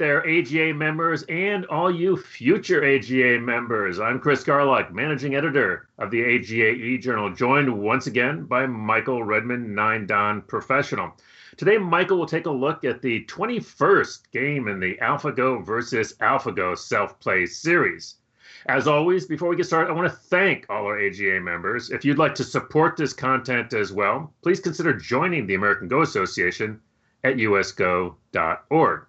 there, AGA members and all you future AGA members. I'm Chris Garlock, managing editor of the AGA e-journal, joined once again by Michael Redmond, 9Dan Professional. Today, Michael will take a look at the 21st game in the AlphaGo versus AlphaGo self-play series. As always, before we get started, I want to thank all our AGA members. If you'd like to support this content as well, please consider joining the American Go Association at usgo.org.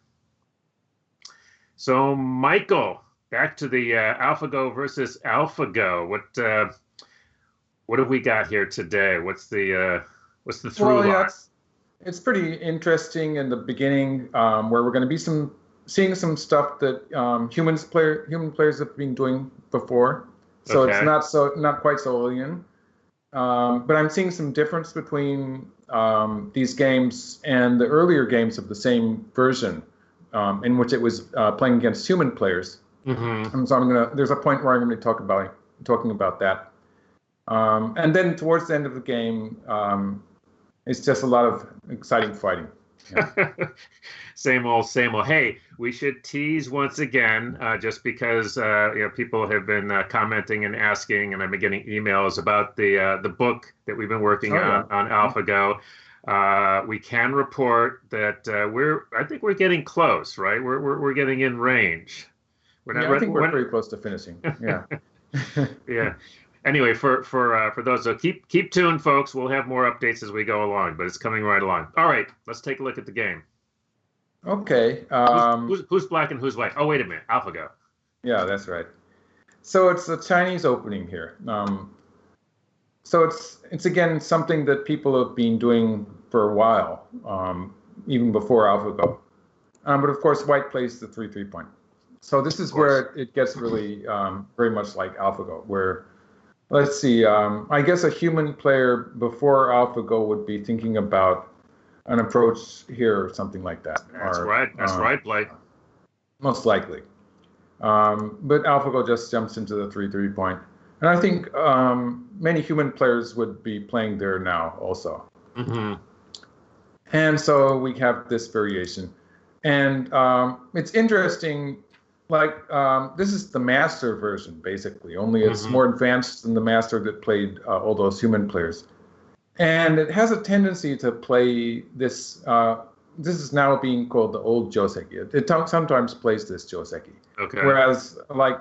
So, Michael, back to the AlphaGo versus AlphaGo. What have we got here today? What's the through line? It's pretty interesting in the beginning, where we're going to be seeing some stuff that human players have been doing before. So okay. It's not quite so alien. But I'm seeing some difference between these games and the earlier games of the same version, in which it was playing against human players. Mm-hmm. And so there's a point where I'm going to be talking about that. And then towards the end of the game, it's just a lot of exciting fighting. Yeah. Same old. Hey, we should tease once again, just because people have been commenting and asking, and I've been getting emails about the book that we've been working on AlphaGo. We can report that I think we're getting close, right? We're getting in range. I think we're pretty close to finishing. Yeah. Yeah. Anyway, for those, so keep tuned, folks. We'll have more updates as we go along, but it's coming right along. All right, let's take a look at the game. Okay. Who's black and who's white? Oh, wait a minute, AlphaGo. Yeah, that's right. So it's a Chinese opening here. So it's again something that people have been doing for a while, even before AlphaGo. But of course, white plays the 3-3 point. So this is where it gets really very much like AlphaGo, where let's see. I guess a human player before AlphaGo would be thinking about an approach here or something like that. That's right, Blake. Most likely. But AlphaGo just jumps into the 3-3 point. And I think many human players would be playing there now also. Mm-hmm. And so we have this variation. And it's interesting. This is the master version, basically, only it's more advanced than the master that played all those human players. And it has a tendency to play this. This is now being called the old Joseki. It sometimes plays this Joseki. Okay. Whereas,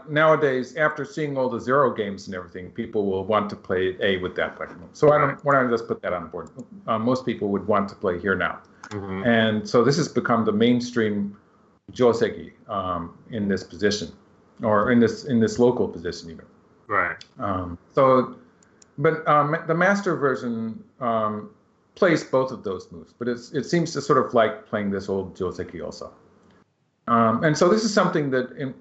nowadays, after seeing all the Zero games and everything, people will want to play A with that platform. So why don't I just put that on board? Most people would want to play here now. Mm-hmm. And so this has become the mainstream Joseki in this position, or in this local position even. Right. But the master version plays both of those moves, but it seems to sort of like playing this old Joseki also. And so this is something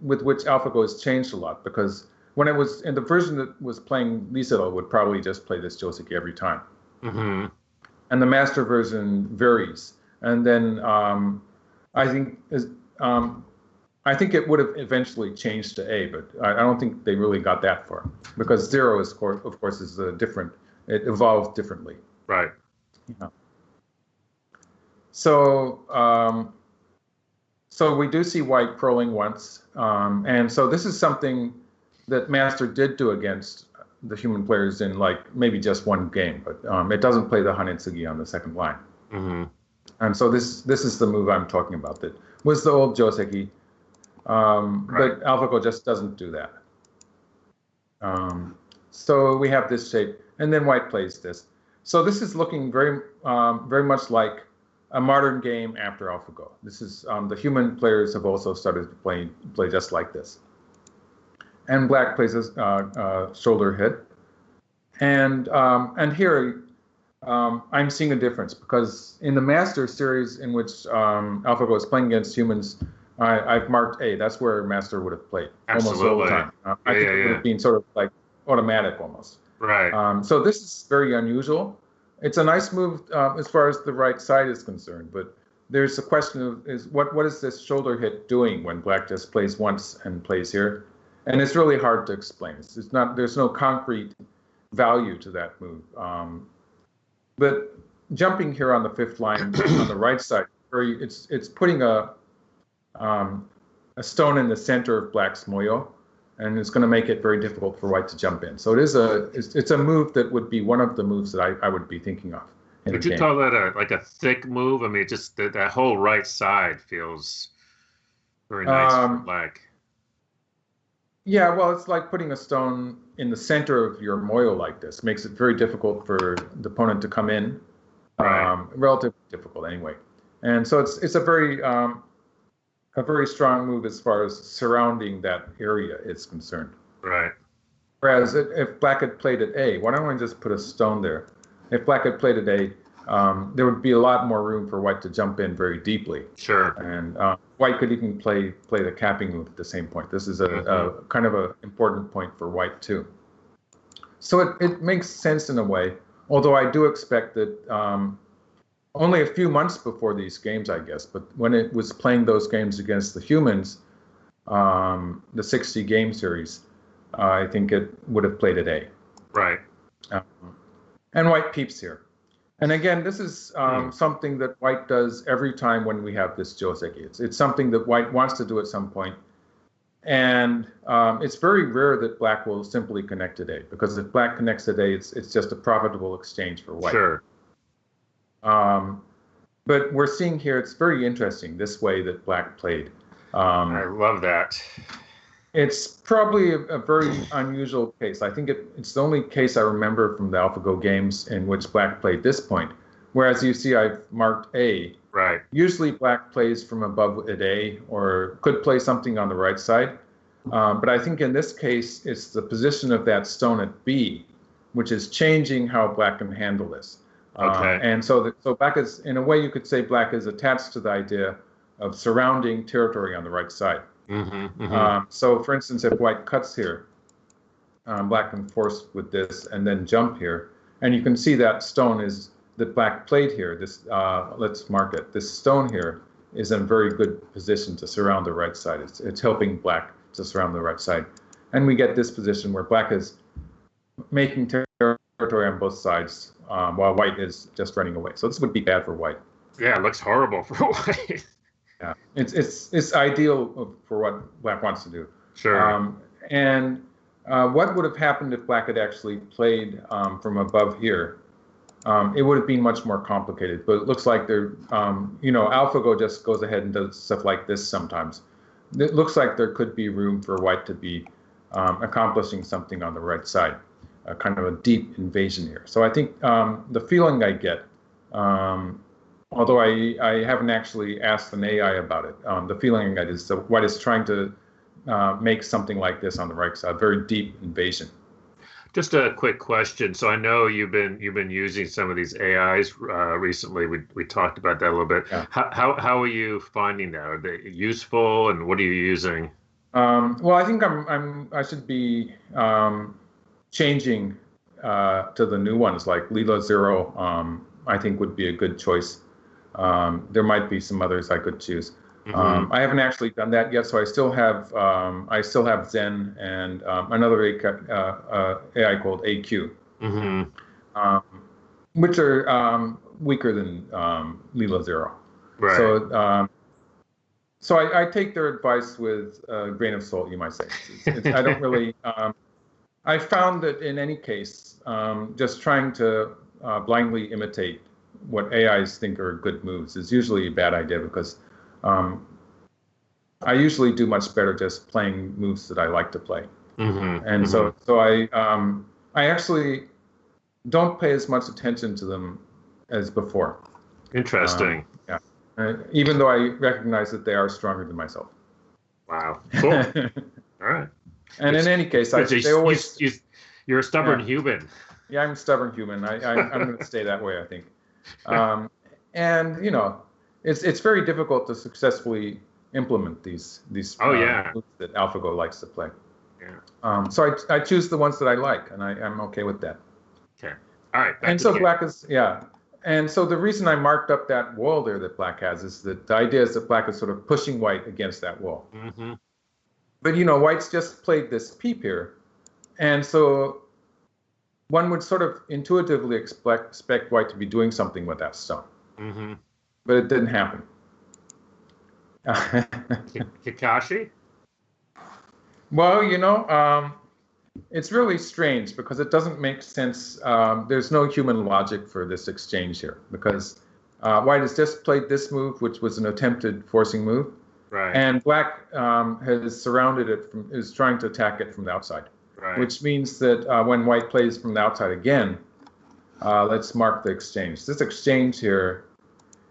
with which AlphaGo has changed a lot, because when it was in the version that was playing Lisetto would probably just play this Joseki every time. Mm-hmm. And the master version varies. And then I think it would have eventually changed to A, but I don't think they really got that far, because Zero is, of course, is different. It evolved differently. Right. Yeah. So we do see white prolling once, and so this is something that Master did do against the human players in maybe just one game, but it doesn't play the Hanetsugi on the second line. Mm-hmm. And so this is the move I'm talking about. That was the old Joseki, but AlphaGo just doesn't do that. So we have this shape, and then white plays this. So this is looking very much like a modern game after AlphaGo. This is the human players have also started to play just like this. And black plays a shoulder hit, and here I'm seeing a difference, because in the Master series in which AlphaGo is playing against humans, I've marked A. That's where Master would have played almost all the time. I think it would have been sort of like automatic almost. Right. So this is very unusual. It's a nice move as far as the right side is concerned, but there's a question of what is this shoulder hit doing when black just plays once and plays here, and it's really hard to explain. There's no concrete value to that move. But jumping here on the fifth line on the right side, it's putting a a stone in the center of black's moyo, and it's going to make it very difficult for white to jump in. So it's a move that would be one of the moves that I would be thinking of in Would the you game. call that a thick move? I mean, just that whole right side feels very nice for black. Yeah, well, it's like putting a stone in the center of your moyo like this. Makes it very difficult for the opponent to come in. Right. Relatively difficult anyway. And so it's a very strong move as far as surrounding that area is concerned. Right. Whereas if black had played at A, why don't we just put a stone there? If black had played at A, there would be a lot more room for white to jump in very deeply. Sure. And white could even play the capping move at the same point. This is a kind of an important point for white too. So it makes sense in a way, although I do expect that only a few months before these games, I guess, but when it was playing those games against the humans, the 60 game series, I think it would have played at A. Right. And white peeps here. And again, this is something that white does every time when we have this joseki. It's something that white wants to do at some point. And it's very rare that black will simply connect at A, because if black connects at A, it's just a profitable exchange for white. Sure. But we're seeing here, it's very interesting, this way that black played. I love that. It's probably a very unusual case. I think it's the only case I remember from the AlphaGo games in which black played this point. Whereas you see I've marked A. Right. Usually black plays from above at A or could play something on the right side. But I think in this case, it's the position of that stone at B, which is changing how black can handle this. Okay. And so black is, in a way, you could say black is attached to the idea of surrounding territory on the right side. So, for instance, if white cuts here, black can force with this and then jump here, and you can see that stone is that black played here. This let's mark it. This stone here is in a very good position to surround the right side. It's helping black to surround the right side, and we get this position where black is making territory on both sides, while white is just running away. So this would be bad for white. Yeah, it looks horrible for white. Yeah, it's ideal for what black wants to do. Sure. And what would have happened if black had actually played from above here? It would have been much more complicated. But it looks like they're, AlphaGo just goes ahead and does stuff like this sometimes. It looks like there could be room for white to be accomplishing something on the right side, kind of a deep invasion here. So I think the feeling I get, although I haven't actually asked an AI about it, the feeling I get is that white is trying to make something like this on the right side, very deep invasion. Just a quick question. So I know you've been using some of these AIs recently. We talked about that a little bit. Yeah. How are you finding that? Are they useful, and what are you using? Well, I think I should be changing to the new ones, like Lila Zero. I think would be a good choice. There might be some others I could choose. I haven't actually done that yet, so I still have Zen and another AI called AQ, which are weaker than Lila Zero. Right. So I take their advice with a grain of salt, you might say. I don't really. I found that in any case, just trying to blindly imitate what AIs think are good moves is usually a bad idea, because I usually do much better just playing moves that I like to play. So I actually don't pay as much attention to them as before. Interesting. Yeah. Even though I recognize that they are stronger than myself. Wow. Cool. All right. And in any case, you're a stubborn human. Yeah, I'm a stubborn human. I'm going to stay that way, I think. And it's very difficult to successfully implement these moves that AlphaGo likes to play. Yeah. So I choose the ones that I like, and I'm okay with that. Okay. All right. And so black is And so the reason I marked up that wall there that black has is that the idea is that black is sort of pushing white against that wall. But white's just played this peep here, and so one would sort of intuitively expect white to be doing something with that stone. But it didn't happen. Kakashi? Well, it's really strange because it doesn't make sense. There's no human logic for this exchange here because white has just played this move, which was an attempted forcing move, Right. and black has surrounded it, is trying to attack it from the outside, Right. which means that when white plays from the outside again, let's mark the exchange. This exchange here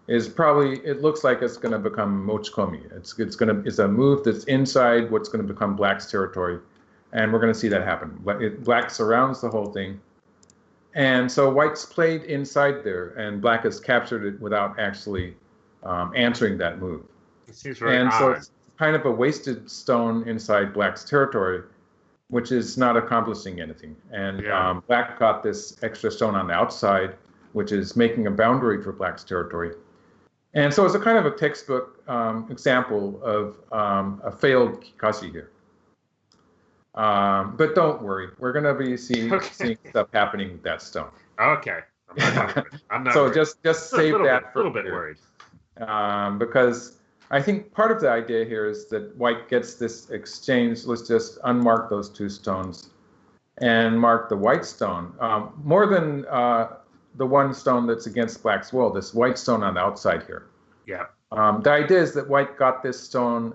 is probably, it looks like it's going to become mochikomi. It's a move that's inside what's going to become black's territory. And we're going to see that happen. Black surrounds the whole thing. And so white's played inside there, and black has captured it without actually answering that move. It seems very odd. So it's kind of a wasted stone inside black's territory, which is not accomplishing anything. And black got this extra stone on the outside, which is making a boundary for black's territory. And so it's a kind of a textbook example of a failed Kikashi here. But don't worry, we're going to be seeing stuff happening with that stone. Okay. I'm not so worried. just save that for a little bit worried. Because I think part of the idea here is that white gets this exchange. Let's just unmark those two stones and mark the white stone. More than the one stone that's against black's wall, this white stone on the outside here. Yeah. The idea is that white got this stone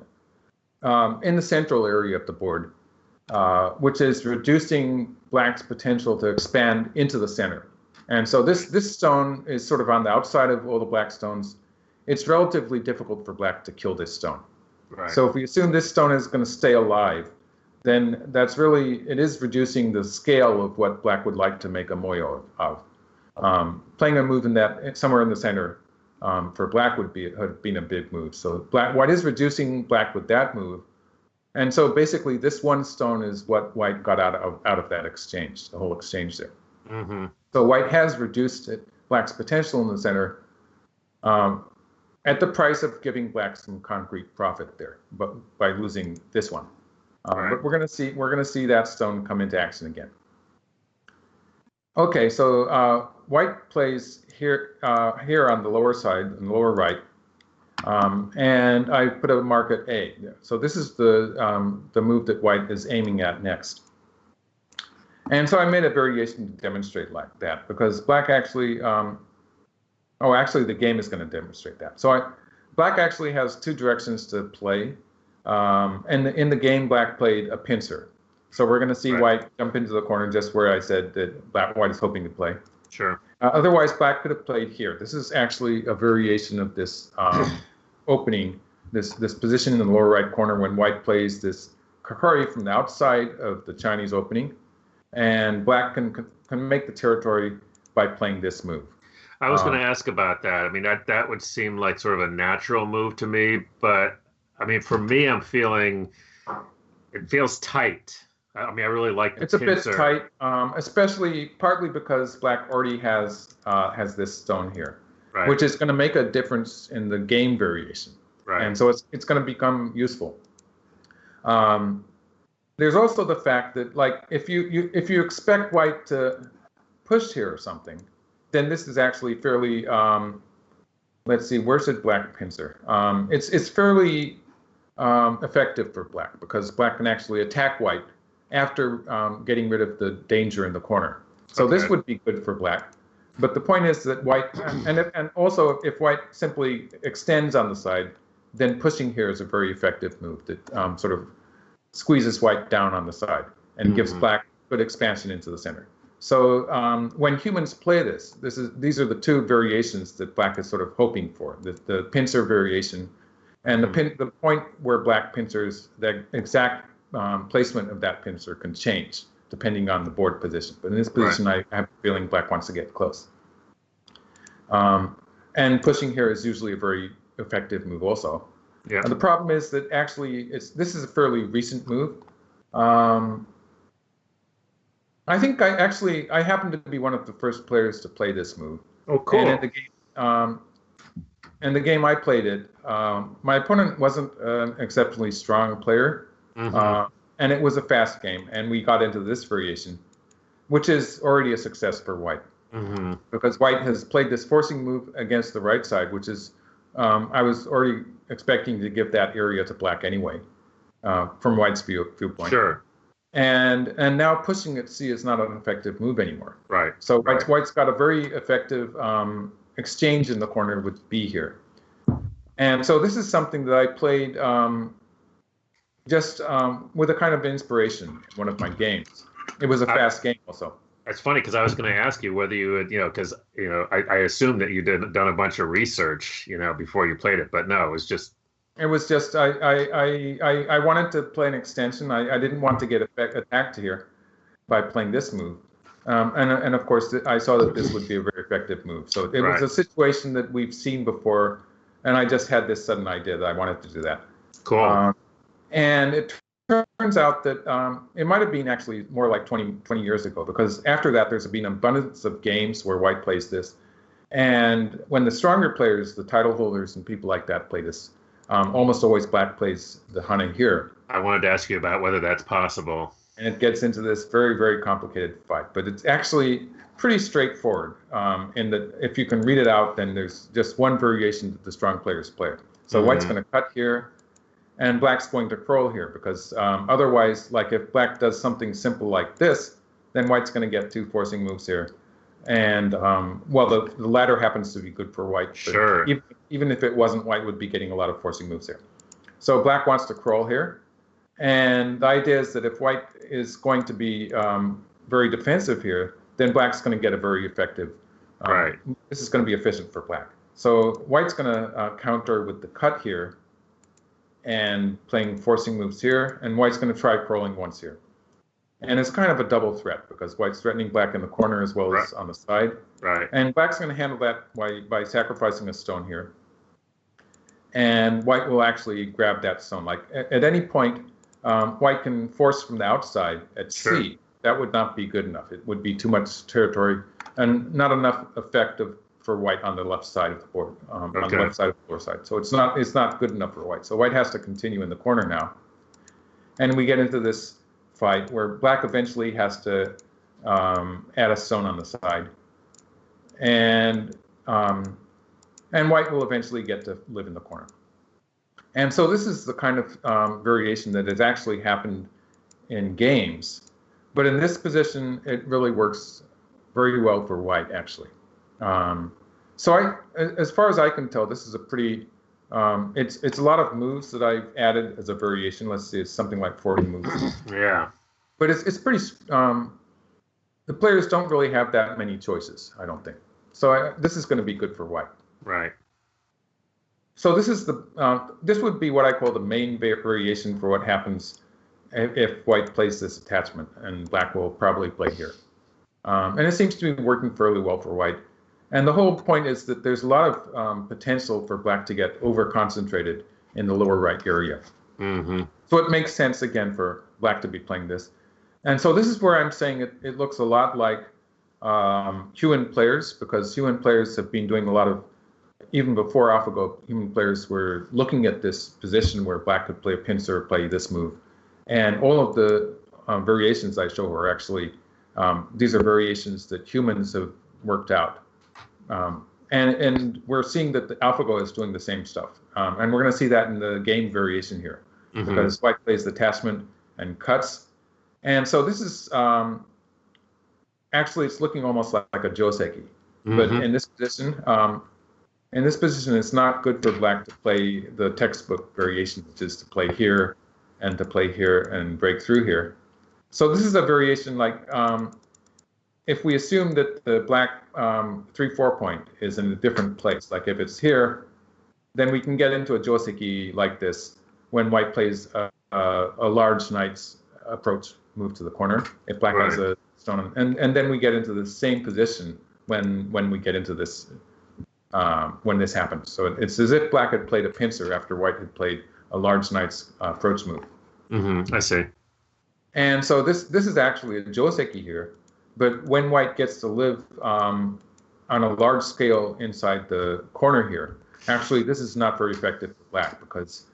in the central area of the board, which is reducing black's potential to expand into the center. And so this stone is sort of on the outside of all the black stones. It's relatively difficult for black to kill this stone. Right. So if we assume this stone is going to stay alive, then it is reducing the scale of what black would like to make a moyo of. Playing a move in that somewhere in the center for black would have been a big move. So white is reducing black with that move. And so basically this one stone is what white got out of that exchange, the whole exchange there. Mm-hmm. So white has reduced black's potential in the center at the price of giving black some concrete profit there, but by losing this one. Right. But we're gonna see that stone come into action again. Okay, so white plays here on the lower side, on the lower right, and I put a mark at A. So this is the move that white is aiming at next. And so I made a variation to demonstrate like that because black actually, actually the game is going to demonstrate that. So black actually has two directions to play. And in the game, black played a pincer. So we're going to see white jump into the corner just where I said that white is hoping to play. Sure. Otherwise, black could have played here. This is actually a variation of this opening, this position in the lower right corner when white plays this kakari from the outside of the Chinese opening. And black can make the territory by playing this move. I was going to ask about that. I mean, that would seem like sort of a natural move to me. But, I mean, for me, it feels tight. I mean, I really like the pincer. It's a bit tight, especially partly because black already has this stone here, which is going to make a difference in the game variation. Right. And so it's going to become useful. There's also the fact that, like, if you expect white to push here or something, then this is actually fairly. Let's see, where's the black pincer? It's fairly effective for black because black can actually attack white after getting rid of the danger in the corner. So this would be good for black. But the point is that white, and also if white simply extends on the side, then pushing here is a very effective move that sort of squeezes white down on the side and gives black good expansion into the center. So when humans play these are the two variations that black is sort of hoping for, the pincer variation. And the point where black pincers, the exact placement of that pincer can change depending on the board position. But in this position, I have a feeling black wants to get close. And pushing here is usually a very effective move also. Yeah. The problem is that actually this is a fairly recent move. I think I happen to be one of the first players to play this move. Oh, cool. And in the game I played it, my opponent wasn't an exceptionally strong player, and it was a fast game, and we got into this variation, which is already a success for white, because white has played this forcing move against the right side, which is I was already expecting to give that area to black anyway, from white's viewpoint. Sure. And now pushing at C is not an effective move anymore. Right. So white's got a very effective exchange in the corner with B here. And so this is something that I played just with a kind of inspiration in one of my games. It was a fast game also. It's funny because I was going to ask you whether you would, because, I assumed that you done a bunch of research, before you played it, but no, it was just. It was just, I wanted to play an extension. I didn't want to get attacked here by playing this move. And of course, I saw that this would be a very effective move. So it was a situation that we've seen before, and I just had this sudden idea that I wanted to do that. Cool. And it turns out that it might have been actually more like 20 years ago, because after that, there's been an abundance of games where white plays this. And when the stronger players, the title holders and people like that play this, almost always black plays the Hane here. I wanted to ask you about whether that's possible. And it gets into this very, very complicated fight. But it's actually pretty straightforward in that if you can read it out, then there's just one variation that the strong players play. So white's going to cut here, and black's going to curl here, because otherwise, like if black does something simple like this, then white's going to get two forcing moves here. And, the latter happens to be good for white. Sure. Even if it wasn't, white would be getting a lot of forcing moves here. So black wants to curl here. And the idea is that if white is going to be very defensive here, then black's going to get a very effective. Right. This is going to be efficient for black. So white's going to counter with the cut here and playing forcing moves here. And white's going to try curling once here. And it's kind of a double threat, because white's threatening black in the corner as well as on the side. Right. And black's going to handle that by sacrificing a stone here. And white will actually grab that stone. Like at any point, white can force from the outside at C. That would not be good enough. It would be too much territory and not enough effective for white on the left side of the board, on the left side of the floor side. So it's not good enough for white. So white has to continue in the corner now. And we get into this fight where black eventually has to add a stone on the side, and white will eventually get to live in the corner. And so this is the kind of variation that has actually happened in games, but in this position, it really works very well for white, actually. So as far as I can tell, this is a pretty, it's a lot of moves that I've added as a variation. Let's see, it's something like 40 moves. Yeah. But it's pretty, the players don't really have that many choices, I don't think. So this is going to be good for white. Right. So this is this would be what I call the main variation for what happens if white plays this attachment, and black will probably play here. And it seems to be working fairly well for white. And the whole point is that there's a lot of potential for black to get over-concentrated in the lower right area. Mm-hmm. So it makes sense, again, for black to be playing this. And so this is where I'm saying it looks a lot like Huon players, because Huon players have been doing a lot of, even before AlphaGo, Huon players were looking at this position where black could play a pincer, play this move. And all of the variations I show are actually, these are variations that humans have worked out. And we're seeing that the AlphaGo is doing the same stuff. And we're going to see that in the game variation here, because white plays the attachment and cuts. And so this is, actually, it's looking almost like a joseki. But in this position, it's not good for black to play the textbook variation, which is to play here and to play here and break through here. So this is a variation like, if we assume that the black 3-4 point is in a different place, like if it's here, then we can get into a joseki like this when white plays a large knight's approach move to the corner, if black has a stone. And then we get into the same position when we get into this, when this happens. So it's as if black had played a pincer after white had played a large knight's approach move. I see. And so this is actually a joseki here. But when white gets to live on a large scale inside the corner here, actually this is not very effective for black, because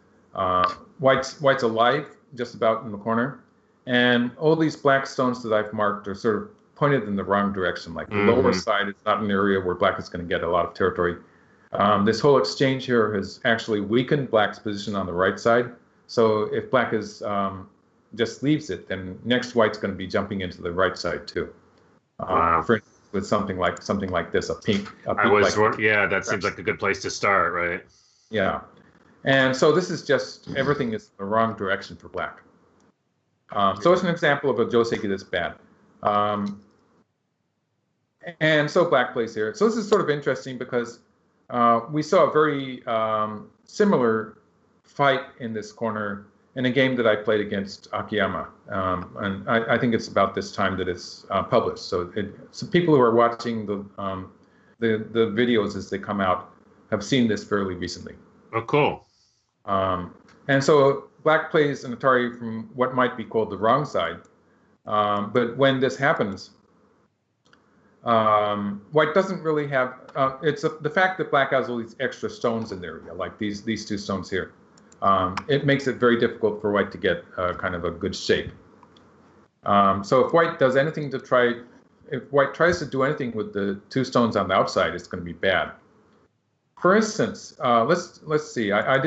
white's alive just about in the corner, and all these black stones that I've marked are sort of pointed in the wrong direction. Like the lower side is not an area where black is going to get a lot of territory. This whole exchange here has actually weakened black's position on the right side. So if black is just leaves it, then next white's going to be jumping into the right side too. Wow. For instance, with something like this, a pink. Yeah, that seems like a good place to start, right? Yeah, and so this is just everything is the wrong direction for black. So it's an example of a joseki that's bad. And so black plays here. So this is sort of interesting because we saw a very similar fight in this corner in a game that I played against Akiyama. And I think it's about this time that it's published. So people who are watching the videos as they come out have seen this fairly recently. Oh, cool. And so black plays an Atari from what might be called the wrong side. But when this happens, white doesn't really have, it's the fact that black has all these extra stones in there, like these two stones here. It makes it very difficult for white to get kind of a good shape. So if white does anything to try, if white tries to do anything with the two stones on the outside, it's going to be bad. For instance, let's see. I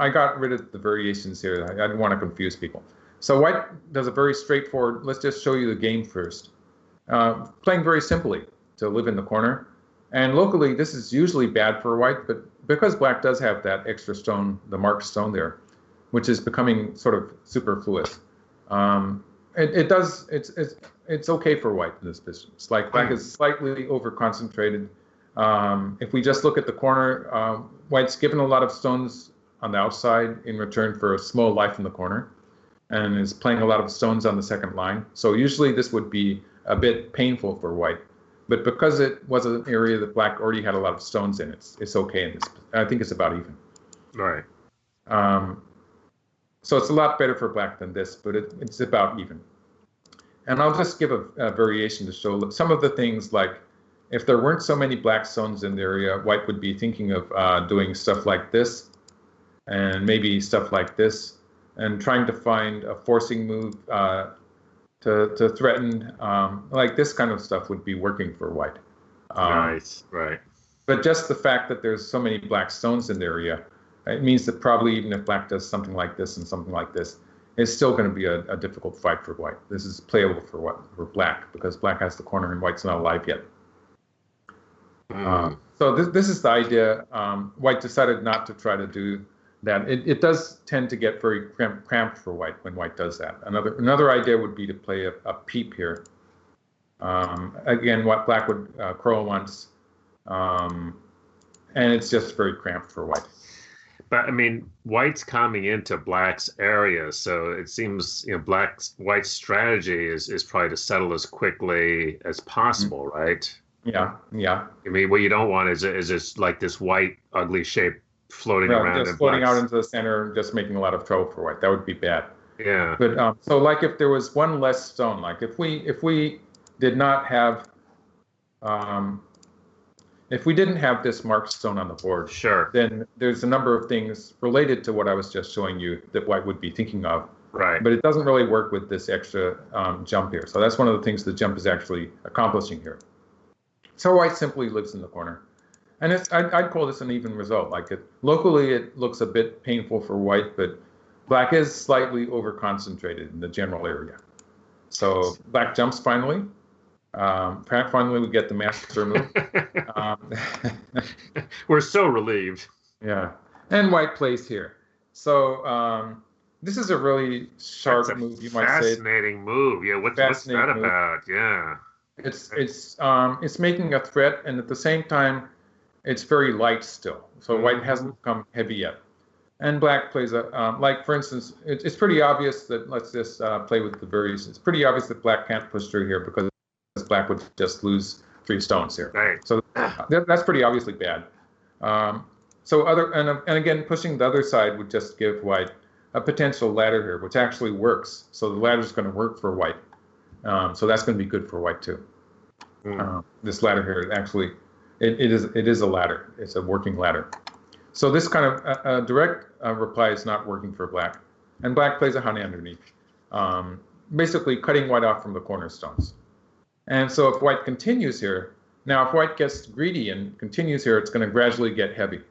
got rid of the variations here. I didn't want to confuse people. So white does a very straightforward. Let's just show you the game first. Playing very simply to live in the corner. And locally, this is usually bad for white, but because black does have that extra stone, the marked stone there, which is becoming sort of superfluous, it's okay for white in this position. It's like black is slightly over concentrated. If we just look at the corner, white's given a lot of stones on the outside in return for a small life in the corner, and is playing a lot of stones on the second line. So usually this would be a bit painful for white, but because it was an area that black already had a lot of stones in, it's okay in this. I think it's about even. Right. So it's a lot better for black than this, but it's about even. And I'll just give a variation to show some of the things, like if there weren't so many black stones in the area, white would be thinking of doing stuff like this, and maybe stuff like this, and trying to find a forcing move to threaten, like this kind of stuff would be working for white. Nice, right. But just the fact that there's so many black stones in the area, it means that probably even if black does something like this and something like this, it's still going to be a difficult fight for white. This is playable for black, because black has the corner and white's not alive yet. So this is the idea. White decided not to try to do that. It does tend to get very cramped for white when white does that. Another idea would be to play a peep here. Again, what black would curl once, and it's just very cramped for white. But I mean, white's coming into black's area, so it seems white's strategy is probably to settle as quickly as possible, right? Yeah. I mean, what you don't want is just like this white ugly shape floating around, just floating out into the center and just making a lot of trouble for white. That would be bad. Yeah. But so like if there was one less stone, like if we did not have if we didn't have this marked stone on the board, sure, then there's a number of things related to what I was just showing you that white would be thinking of. Right. But it doesn't really work with this extra jump here. So that's one of the things the jump is actually accomplishing here. So white simply lives in the corner. And I'd call this an even result. Like locally, it looks a bit painful for white, but black is slightly over-concentrated in the general area. So black jumps finally. Finally, we get the master move. We're so relieved. Yeah. And white plays here. So this is a really sharp move, you might say. Fascinating move. Yeah, what's that about? Yeah. It's making a threat, and at the same time, it's very light still. So white hasn't become heavy yet. And black plays like for instance, it's pretty obvious that, let's just play with the variations. It's pretty obvious that black can't push through here because black would just lose 3 stones here. Right. So that's pretty obviously bad. And again, pushing the other side would just give white a potential ladder here, which actually works. So the ladder is going to work for white. So that's going to be good for white too. This ladder here, actually, it is a ladder. It's a working ladder. So this kind of direct reply is not working for black. And black plays a honey underneath, basically cutting white off from the cornerstones. And so if white continues here, Now, if white gets greedy and continues here, it's going to gradually get heavy.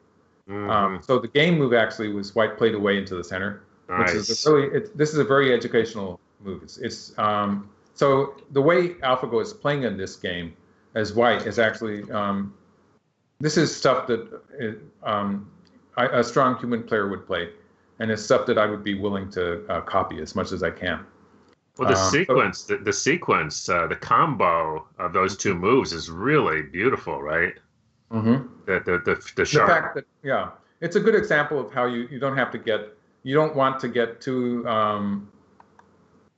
So the game move actually was white played away into the center, which is this is a very educational move. So the way AlphaGo is playing in this game as white is actually this is stuff that a strong human player would play, and it's stuff that I would be willing to copy as much as I can. Well, the combo of those two moves is really beautiful, right? Mm-hmm. The sharp. fact that it's a good example of how you don't want to get too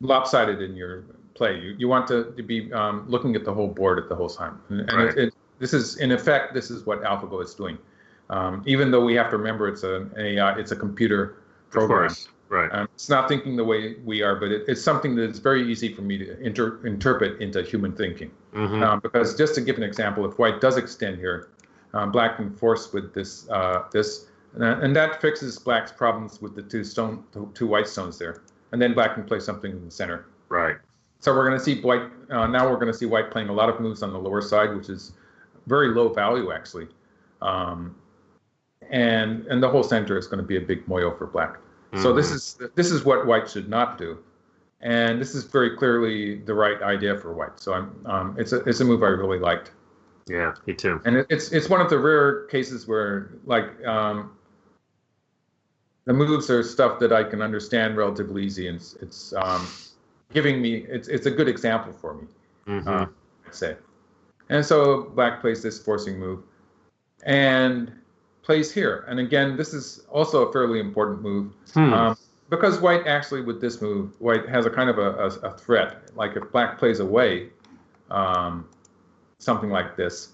lopsided in your play. You want to be looking at the whole board at the whole time, and right. this is in effect this is what AlphaGo is doing. Even though we have to remember it's a computer program. Of course. Right. It's not thinking the way we are, but it's something that is very easy for me to interpret into human thinking. Because just to give an example, if white does extend here, black can force with this, and that fixes black's problems with the two white stones there. And then black can play something in the center. Right. So we're going to see white, now we're going to see white playing a lot of moves on the lower side, which is very low value actually. And the whole center is going to be a big moyo for black. So this is what white should not do, and this is very clearly the right idea for white. So it's a move I really liked. Yeah, me too. And it's one of the rare cases where the moves are stuff that I can understand relatively easy, and it's giving me it's a good example for me. I'd say. And so black plays this forcing move, and plays here. And again, this is also a fairly important move because white actually with this move, white has a kind of a threat. Like if black plays away, something like this,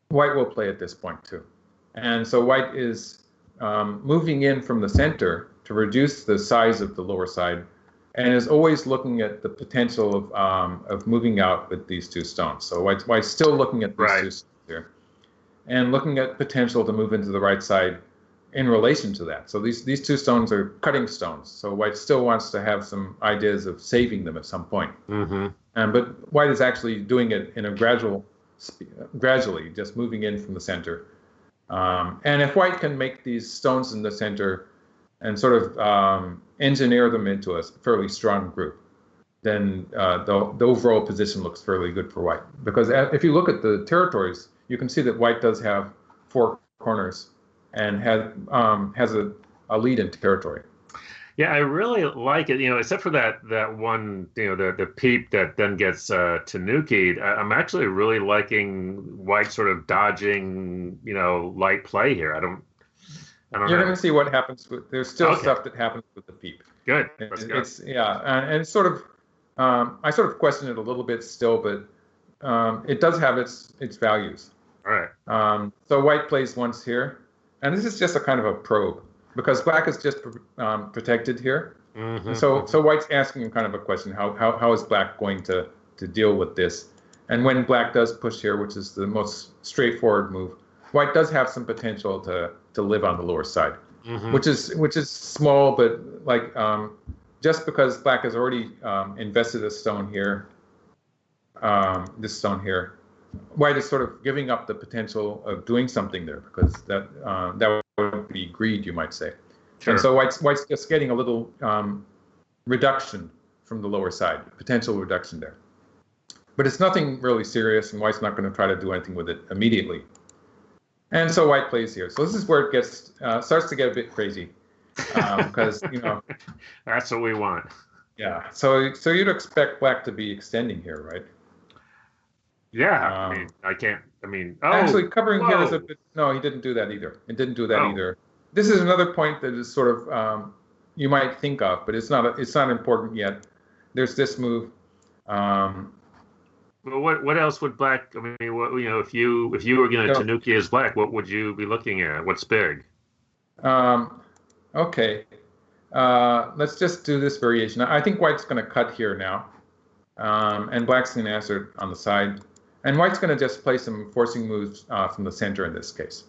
white will play at this point too. And so white is moving in from the center to reduce the size of the lower side, and is always looking at the potential of moving out with these two stones. So white's still looking at these two stones here, and looking at potential to move into the right side in relation to that. So these two stones are cutting stones. So white still wants to have some ideas of saving them at some point. But white is actually doing it in a gradually, just moving in from the center. And if white can make these stones in the center and sort of engineer them into a fairly strong group, then the overall position looks fairly good for white. Because if you look at the territories, you can see that white does have 4 corners and has a lead in territory. Yeah, I really like it, except for that one, the peep that then gets tanuki'd. I'm actually really liking white sort of dodging, light play here. I don't know. You're going to see what happens there's still stuff that happens with the peep. Good. And it's sort of, I sort of question it a little bit still, but it does have its values. All right. So white plays once here, and this is just a kind of a probe because black is just protected here. So white's asking kind of a question: how is black going to deal with this? And when black does push here, which is the most straightforward move, white does have some potential to live on the lower side, which is small, but just because black has already invested a stone here, this stone here, white is sort of giving up the potential of doing something there because that would be greed, you might say. Sure. And so white's just getting a little reduction from the lower side, potential reduction there. But it's nothing really serious, and white's not going to try to do anything with it immediately. And so white plays here. So this is where it gets starts to get a bit crazy because that's what we want. Yeah. So you'd expect black to be extending here, right? Yeah. Actually, covering here is a bit. No, he didn't do that either. It didn't do that either. This is another point that is sort of you might think of, but it's not important yet. There's this move. Well, what else would black? I mean, if you were going to tanuki as black, what would you be looking at? What's big? Okay. Let's just do this variation. I think white's going to cut here now, and black's going to answer on the side, and white's going to just play some forcing moves from the center in this case.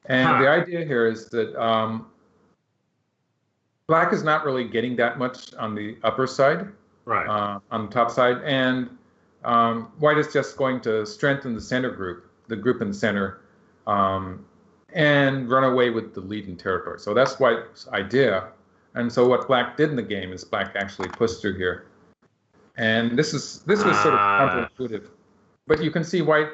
And the idea here is that black is not really getting that much on the upper side, right? On the top side, and white is just going to strengthen the center group, the group in the center, and run away with the lead in territory. So that's white's idea. And so what black did in the game is black actually pushed through here. And this was sort of counterintuitive. But you can see white,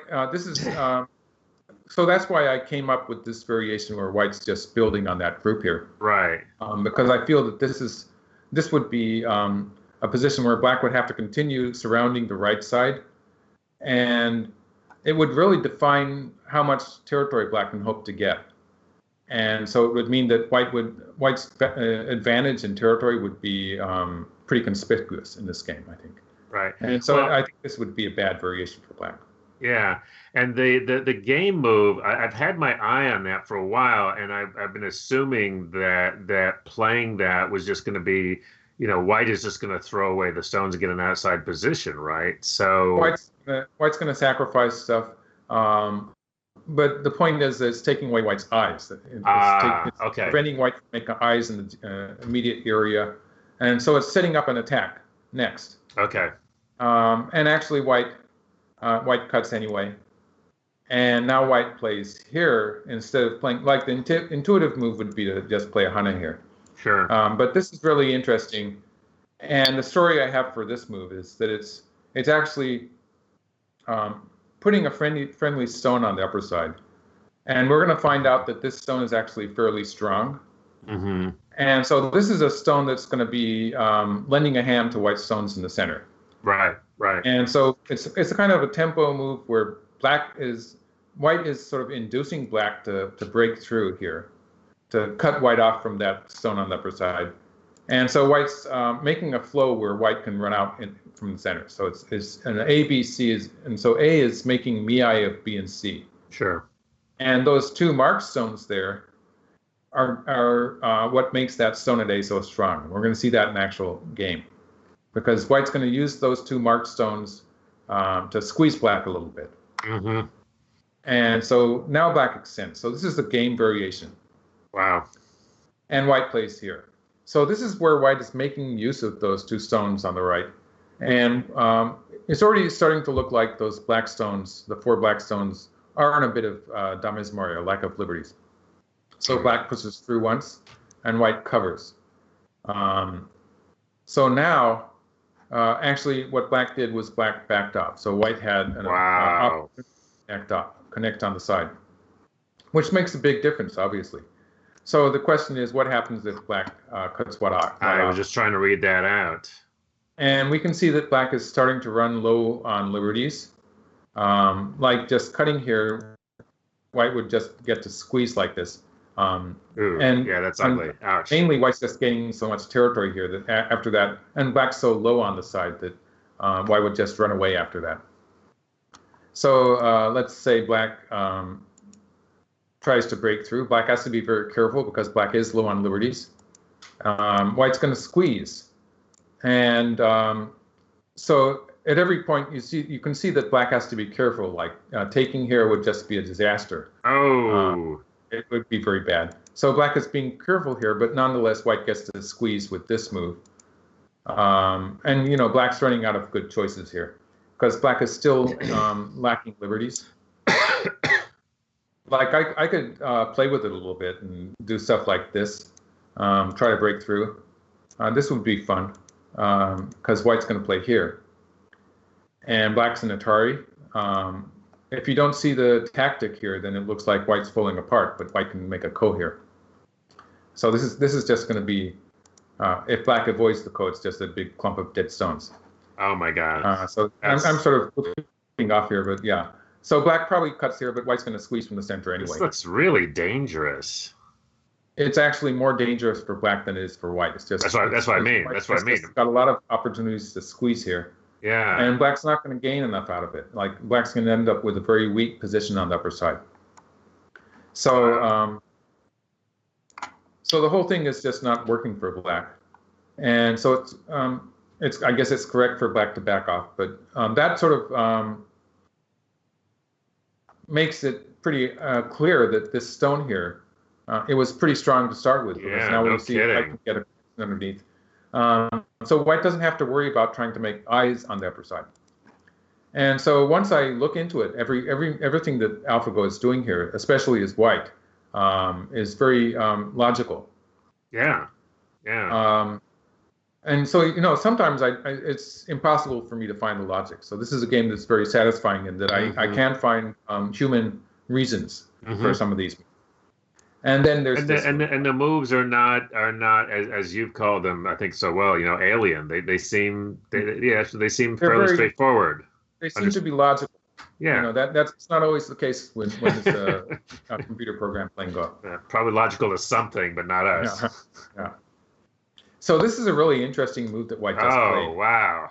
so that's why I came up with this variation where white's just building on that group here. Right. Because I feel that this would be a position where black would have to continue surrounding the right side, and it would really define how much territory black can hope to get. And so it would mean that white's advantage in territory would be pretty conspicuous in this game, I think. Right. And so I think this would be a bad variation for black. Yeah, and the game move, I've had my eye on that for a while, and I've been assuming that playing that was just going to be, white is just going to throw away the stones and get an outside position, right? So white's going to sacrifice stuff, but the point is that it's taking away white's eyes. It's preventing white from making eyes in the immediate area, and so it's setting up an attack next. Okay. And actually, white cuts anyway, and now white plays here instead of playing, like the intuitive move would be to just play a Hana here. Sure. But this is really interesting, and the story I have for this move is that it's actually putting a friendly stone on the upper side, and we're going to find out that this stone is actually fairly strong. Mm-hmm. And so this is a stone that's going to be lending a hand to white stones in the center. Right. Right. And so it's a kind of a tempo move where white is sort of inducing black to break through here, to cut white off from that stone on the upper side. And so white's making a flow where white can run out from the center. So it's an A, B, C and so A is making Miai of B and C. Sure. And those two mark stones there are what makes that stone at A so strong. We're going to see that in actual game, because white's going to use those two marked stones to squeeze black a little bit. Mm-hmm. And so now black extends. So this is the game variation. Wow. And white plays here. So this is where white is making use of those two stones on the right. And it's already starting to look like those black stones, the four black stones, are in a bit of damismoria, lack of liberties. So black pushes through once, and white covers. So now, actually, what black did was black backed off. So white had an connect on the side, which makes a big difference, obviously. So the question is, what happens if black cuts what off? I was just trying to read that out. And we can see that black is starting to run low on liberties. Like just cutting here, white would just get to squeeze like this. And yeah, that's ugly. Ouch. Mainly, white's just gaining so much territory here that after that, and black's so low on the side that white would just run away after that. So let's say black tries to break through. Black has to be very careful because black is low on liberties. White's going to squeeze, and so at every point you can see that black has to be careful. Like taking here would just be a disaster. Oh. It would be very bad. So black is being careful here, but nonetheless, white gets to squeeze with this move. And black's running out of good choices here because black is still lacking liberties. Like I could play with it a little bit and do stuff like this, try to break through. This would be fun because white's going to play here, and black's an Atari. If you don't see the tactic here, then it looks like white's falling apart, but white can make a ko here. So this is just going to be, if black avoids the ko, it's just a big clump of dead stones. Oh my God. So I'm sort of looking off here, but yeah. So black probably cuts here, but white's going to squeeze from the center anyway. This looks really dangerous. It's actually more dangerous for black than it is for white. It's just that's what I mean. That's what I mean. It's got a lot of opportunities to squeeze here. Yeah. And black's not going to gain enough out of it. Like black's going to end up with a very weak position on the upper side. So, so the whole thing is just not working for black. And so I guess it's correct for black to back off, but that sort of makes it pretty clear that this stone here, it was pretty strong to start with. Yeah, now no we see I can get it underneath. So white doesn't have to worry about trying to make eyes on the upper side. And so once I look into it, everything that AlphaGo is doing here, especially as white, is very logical. Yeah, yeah. And so, sometimes it's impossible for me to find the logic. So this is a game that's very satisfying in that I can find human reasons for some of these. And then there's and the moves are not as you've called them, I think so well, alien. They seem they seem fairly straightforward. They seem to be logical. Yeah. That's not always the case when it's a computer program playing Go. Yeah, probably logical to something, but not us. Yeah. So this is a really interesting move that white just played. Oh, wow.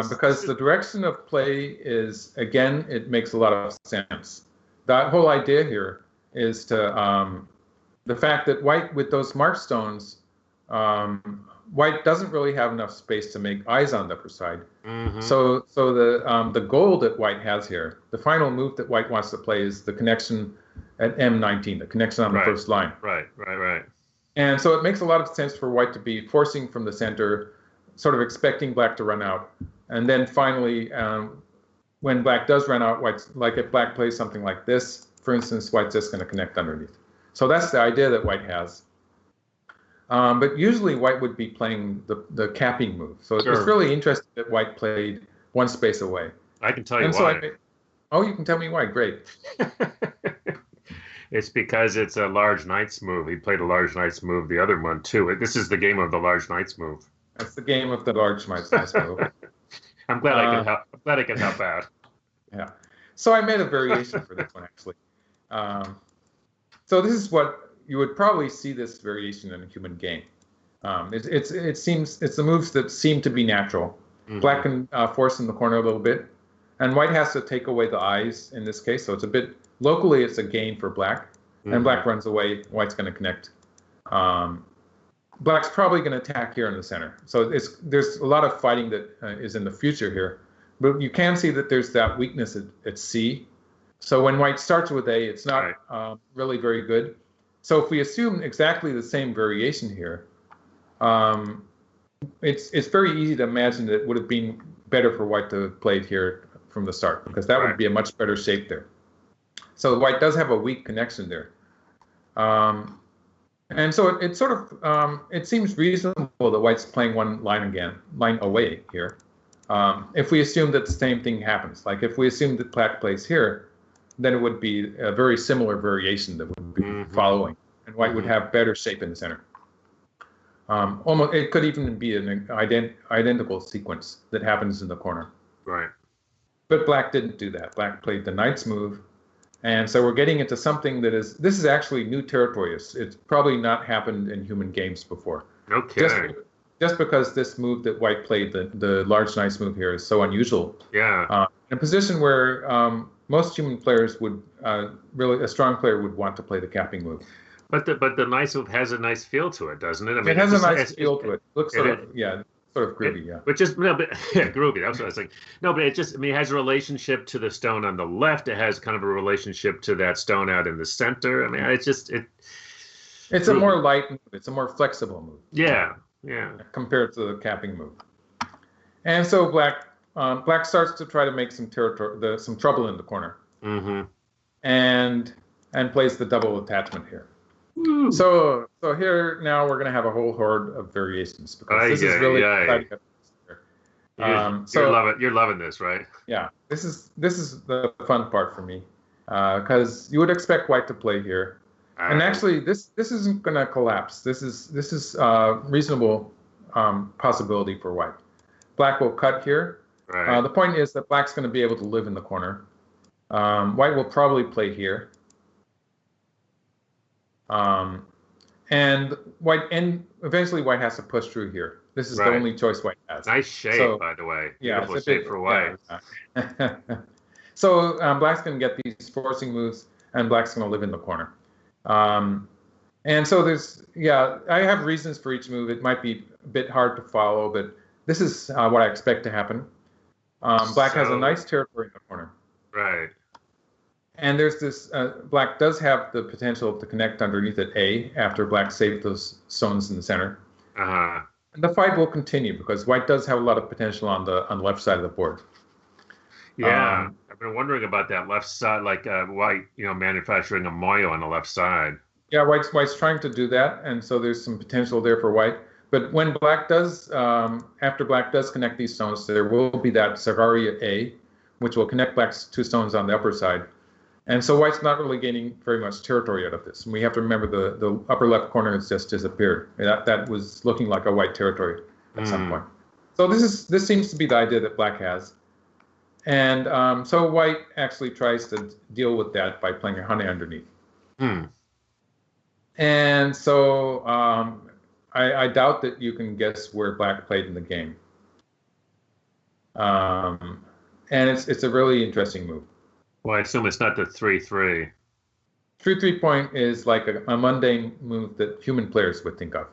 Because the direction of play is, again, it makes a lot of sense. That whole idea here is to the fact that white, with those mark stones, white doesn't really have enough space to make eyes on the upper side. So the goal that white has here, the final move that white wants to play, is the connection at M19, the connection on the first line. Right. And so it makes a lot of sense for white to be forcing from the center, sort of expecting black to run out. And then finally, when black does run out, white's, like if black plays something like this, for instance, white's just going to connect underneath. So that's the idea that white has. But usually white would be playing the capping move. So it's really interesting that white played one space away. I can tell you why. You can tell me why. Great. It's because it's a large knights move. He played a large knights move, the other one too. This is the game of the large knights move. That's the game of the large knights move. I'm glad I can help. I'm glad I can help out. Yeah. So I made a variation for this one actually. So this is what you would probably see this variation in a human game. It seems it's the moves that seem to be natural. Black can force in the corner a little bit, and white has to take away the eyes in this case. So it's a bit locally, it's a gain for black, and black runs away. White's going to connect. Black's probably going to attack here in the center. So there's a lot of fighting that is in the future here, but you can see that there's that weakness at C. So when white starts with A, it's not really very good. So if we assume exactly the same variation here, it's very easy to imagine that it would have been better for white to play it here from the start, because that would be a much better shape there. So white does have a weak connection there. And so it sort of, it seems reasonable that white's playing one line away here. If we assume that the same thing happens, like if we assume that black plays here, then it would be a very similar variation that would be following, and white would have better shape in the center. Almost, it could even be an identical sequence that happens in the corner. Right. But black didn't do that. Black played the knight's move, and so we're getting into something this is actually new territory. It's probably not happened in human games before. Okay. Just because this move that white played, the large knight's move here, is so unusual. Yeah. In a position where most human players would a strong player would want to play the capping move. But the nice move has a nice feel to it, doesn't it? I mean, it has a nice feel to it. Looks sort of groovy, yeah. But just groovy. That's what I was saying. No, but it has a relationship to the stone on the left. It has kind of a relationship to that stone out in the center. I mean, it's a more light move. It's a more flexible move. Yeah. Compared to the capping move. And so black starts to try to make some trouble in the corner. And plays the double attachment here. So here now we're going to have a whole horde of variations, because this is really exciting. You're loving this, right? Yeah, this is the fun part for me, because you would expect white to play here, and actually this isn't going to collapse. This is reasonable possibility for white. Black will cut here. Right. The point is that black's going to be able to live in the corner. White will probably play here. And eventually white has to push through here. This is the only choice white has. Nice shape, by the way. Yeah, beautiful shape for white. Yeah. So black's going to get these forcing moves, and black's going to live in the corner. And so I have reasons for each move. It might be a bit hard to follow, but this is what I expect to happen. Black has a nice territory in the corner. Right. And there's this, black does have the potential to connect underneath at A after black saved those stones in the center. And the fight will continue, because white does have a lot of potential on the left side of the board. Yeah, I've been wondering about that left side, like white, manufacturing a moyo on the left side. Yeah, white's trying to do that, and so there's some potential there for white. But when black does, after black does connect these stones, there will be that Sagaria A, which will connect black's two stones on the upper side. And so white's not really gaining very much territory out of this. And we have to remember the upper left corner has just disappeared. That was looking like a white territory at some point. So this seems to be the idea that black has. And so white actually tries to deal with that by playing a honey underneath. And so I doubt that you can guess where black played in the game. And it's a really interesting move. Well, I assume it's not the 3-3. 3-3 point is like a mundane move that human players would think of.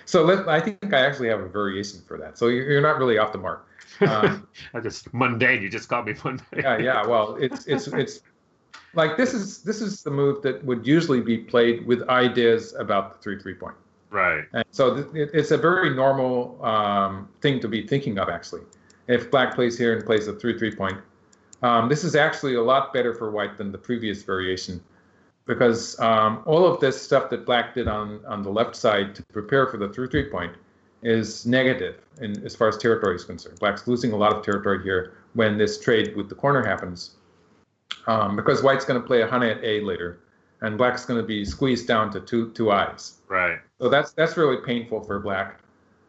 So I think I actually have a variation for that. So you're not really off the mark. I just mundane. You just called me mundane. Yeah. Well, it's like this is the move that would usually be played with ideas about the 3-3 point. Right. And so it's a very normal thing to be thinking of, actually. If black plays here and plays a 3-3 point, this is actually a lot better for white than the previous variation, because all of this stuff that black did on the left side to prepare for the 3-3 point is negative as far as territory is concerned. Black's losing a lot of territory here when this trade with the corner happens, because white's going to play a honey at A later, and black's going to be squeezed down to two eyes. Right. So that's really painful for black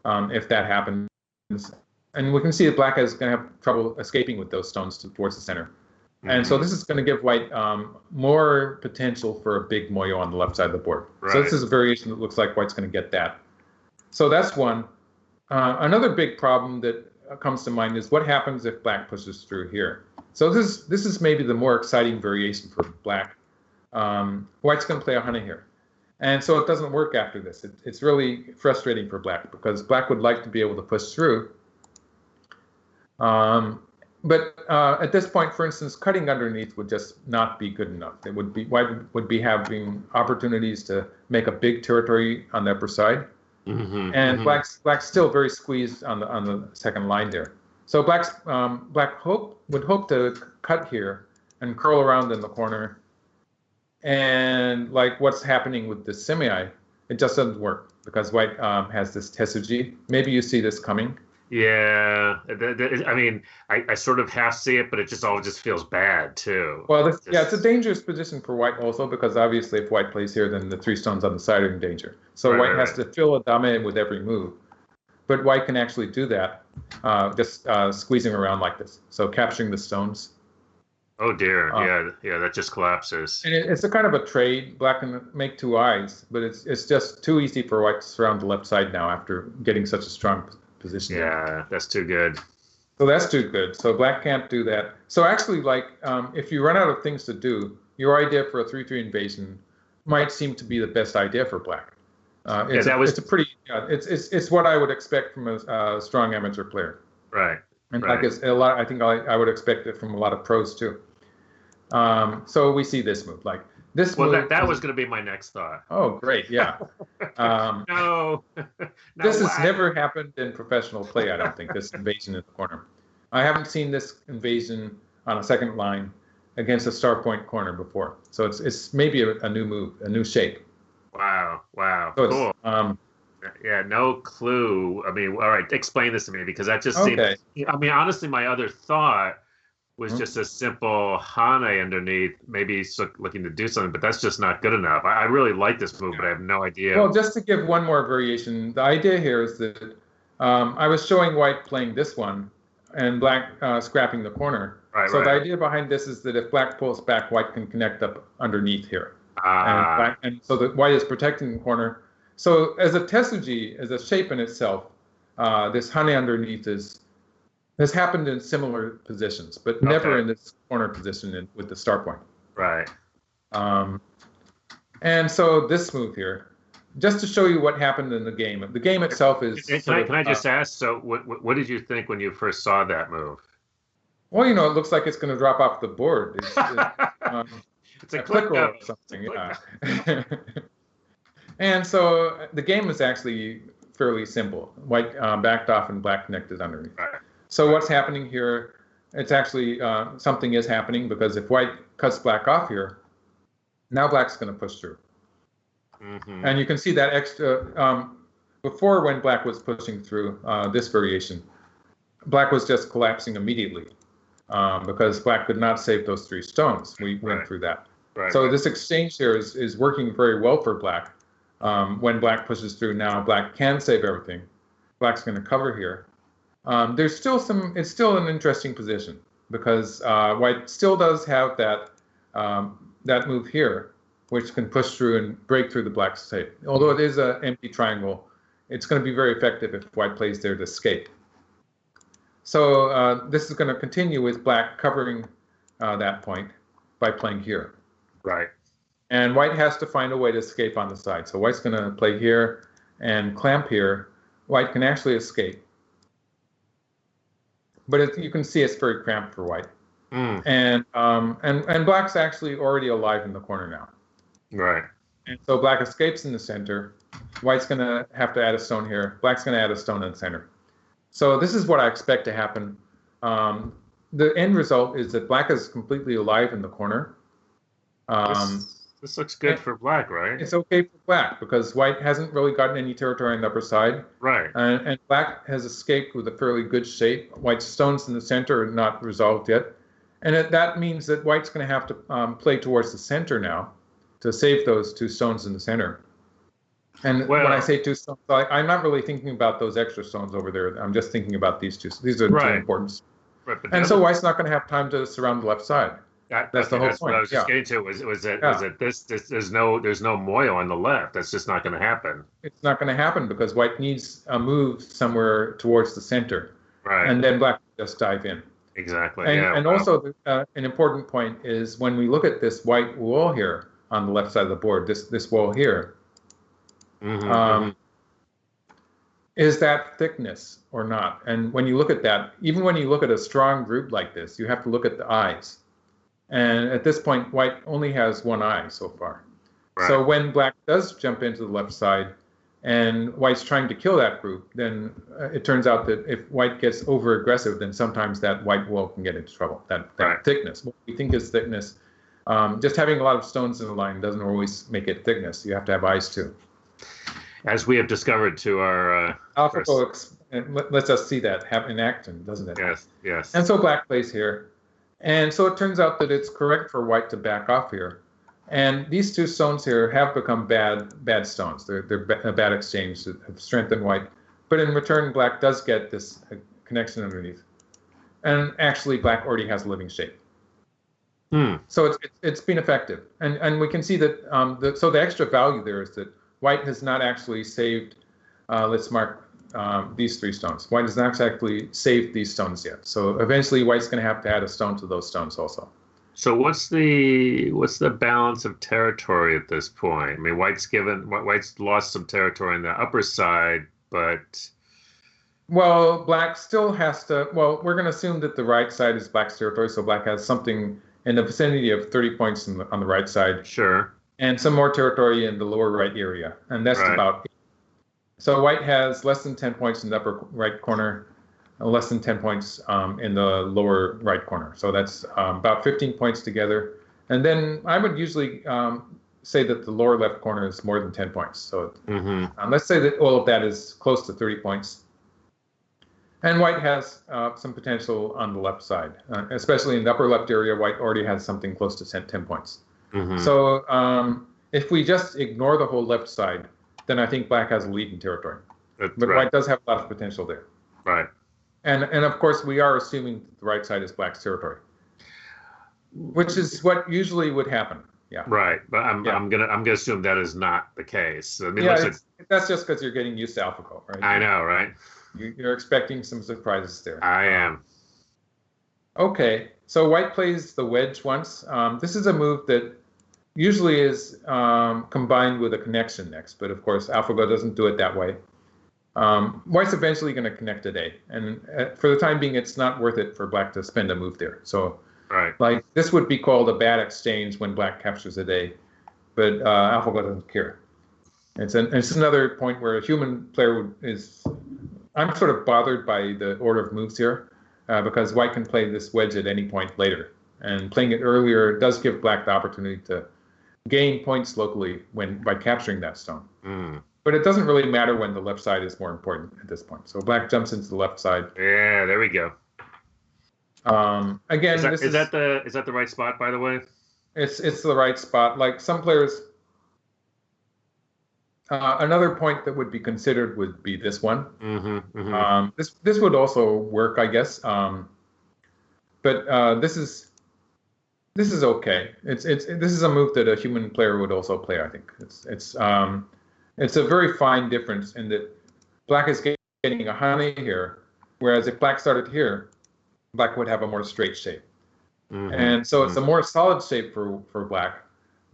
if that happens. And we can see that black is going to have trouble escaping with those stones towards the center. And so this is going to give white more potential for a big moyo on the left side of the board. Right. So this is a variation that looks like white's going to get that. So that's one. Another big problem that comes to mind is what happens if black pushes through here. So this is maybe the more exciting variation for black. White's going to play a honey here. And so it doesn't work after this. It's really frustrating for black, because black would like to be able to push through. But at this point, for instance, cutting underneath would just not be good enough. White would be having opportunities to make a big territory on the upper side, and black's still very squeezed on the second line there. So black would hope to cut here and curl around in the corner, and like what's happening with the semi, it just doesn't work because white has this tesuji. Maybe you see this coming. Yeah, I mean, I sort of half see it, but it just all just feels bad too. Well, it's a dangerous position for white also, because obviously if white plays here, then the three stones on the side are in danger. So white has to fill a dame with every move, but white can actually do that, just squeezing around like this. So capturing the stones. Oh dear, yeah, that just collapses. And it's a kind of a trade. Black can make two eyes, but it's just too easy for white to surround the left side now after getting such a strong position. Yeah, that's too good. So that's too good. So black can't do that. So actually, like, if you run out of things to do, your idea for a 3-3 invasion might seem to be the best idea for black. It's what I would expect from a strong amateur player. Right. And like it's a lot. I think I would expect it from a lot of pros too. So we see this move, like this. Well, that was going to be my next thought. Oh, great! Yeah. No. This has never happened in professional play. I don't think this invasion in the corner. I haven't seen this invasion on a second line against a star point corner before. So it's maybe a new move, a new shape. Wow. So cool. Yeah, no clue. I mean, all right, explain this to me, because that just seems. I mean, honestly, my other thought was just a simple Hane underneath, maybe looking to do something, but that's just not good enough. I really like this move, but I have no idea. Well, just to give one more variation, the idea here is that I was showing white playing this one and black scrapping the corner. So the idea behind this is that if black pulls back, white can connect up underneath here. And so the white is protecting the corner. So as a tesuji, as a shape in itself, this Hane underneath has happened in similar positions, but never in this corner position with the star point. Right. And so this move here, just to show you what happened in the game. The game itself is. Can I just ask? So, what did you think when you first saw that move? Well, it looks like it's going to drop off the board. It's a click or something. Yeah. And so the game is actually fairly simple. White backed off and black connected underneath. Right. So what's happening here it's actually something is happening, because if white cuts black off here, now black's going to push through. And you can see that extra, before when black was pushing through this variation, black was just collapsing immediately because black could not save those 3 stones. We went through that. So this exchange here is working very well for black. When black pushes through now, black can save everything. Black's going to cover here. There's still it's still an interesting position, because white still does have that that move here, which can push through and break through the black shape. Although it is an empty triangle, it's going to be very effective if white plays there to escape. So this is going to continue with black covering that point by playing here. Right. And white has to find a way to escape on the side. So white's going to play here and clamp here. White can actually escape. But you can see it's very cramped for white. And black's actually already alive in the corner now. Right. And so black escapes in the center. White's going to have to add a stone here. Black's going to add a stone in the center. So this is what I expect to happen. The end result is that black is completely alive in the corner. This looks good for black, right? It's okay for black, because white hasn't really gotten any territory on the upper side. Right. And black has escaped with a fairly good shape. White's stones in the center are not resolved yet. And that means that white's going to have to play towards the center now to save those 2 stones in the center. And when I say 2 stones, I'm not really thinking about those extra stones over there. I'm just thinking about these 2. These are 2 important. Right, and so white's not going to have time to surround the left side. That's the whole point. What I was just getting to was that this there's no moil on the left. That's just not going to happen. It's not going to happen because white needs a move somewhere towards the center. Right. And then black will just dive in. Exactly. And also an important point is when we look at this white wall here on the left side of the board, this wall here, is that thickness or not? And when you look at that, even when you look at a strong group like this, you have to look at the eyes. And at this point, white only has 1 eye so far. Right. So when black does jump into the left side and white's trying to kill that group, then it turns out that if white gets over aggressive, then sometimes that white wall can get into trouble, that thickness. What we think is thickness. Just having a lot of stones in the line doesn't always make it thickness. You have to have eyes too. As we have discovered to our AlphaGo lets us see that happen in action, doesn't it? Yes, yes. And so black plays here. And so it turns out that it's correct for white to back off here. And these 2 stones here have become bad stones. They're a bad exchange that have strengthened white. But in return, black does get this connection underneath. And actually, black already has a living shape. So it's been effective. And we can see that, so the extra value there is that white has not actually saved, let's mark these 3 stones. White has not actually saved these stones yet. So eventually white's going to have to add a stone to those stones also. So what's the balance of territory at this point? I mean, white's lost some territory on the upper side, but... Well, black still has to, well, we're going to assume that the right side is black's territory, so black has something in the vicinity of 30 points on the right side. Sure. And some more territory in the lower right area, and that's about... So white has less than 10 points in the upper right corner, less than 10 points in the lower right corner. So that's about 15 points together. And then I would usually say that the lower left corner is more than 10 points. So let's say that all of that is close to 30 points. And white has some potential on the left side, especially in the upper left area. White already has something close to 10 points. So if we just ignore the whole left side, then I think black has a lead in territory. But white does have a lot of potential there. Right. And of course, we are assuming that the right side is black's territory, which is what usually would happen. Yeah. Right. But I'm gonna assume that is not the case. I mean, that's just because you're getting used to AlphaGo, right? I know, right? You're expecting some surprises there. I am. Okay. So white plays the wedge once. This is a move that usually is combined with a connection next, but of course AlphaGo doesn't do it that way. White's eventually going to connect a day, and for the time being, it's not worth it for black to spend a move there. So, like this would be called a bad exchange when black captures a day, but AlphaGo doesn't care. It's another point where a human player is. I'm sort of bothered by the order of moves here. because white can play this wedge at any point later. And playing it earlier does give black the opportunity to gain points locally by capturing that stone. But it doesn't really matter when the left side is more important at this point. So black jumps into the left side. Yeah, there we go. Again, is that the right spot, by the way? It's the right spot. Like some players, another point that would be considered would be this one. This would also work, I guess. But this is okay. This is a move that a human player would also play. I think it's a very fine difference in that black is getting a honey here, whereas if black started here, black would have a more straight shape. And so it's a more solid shape for black.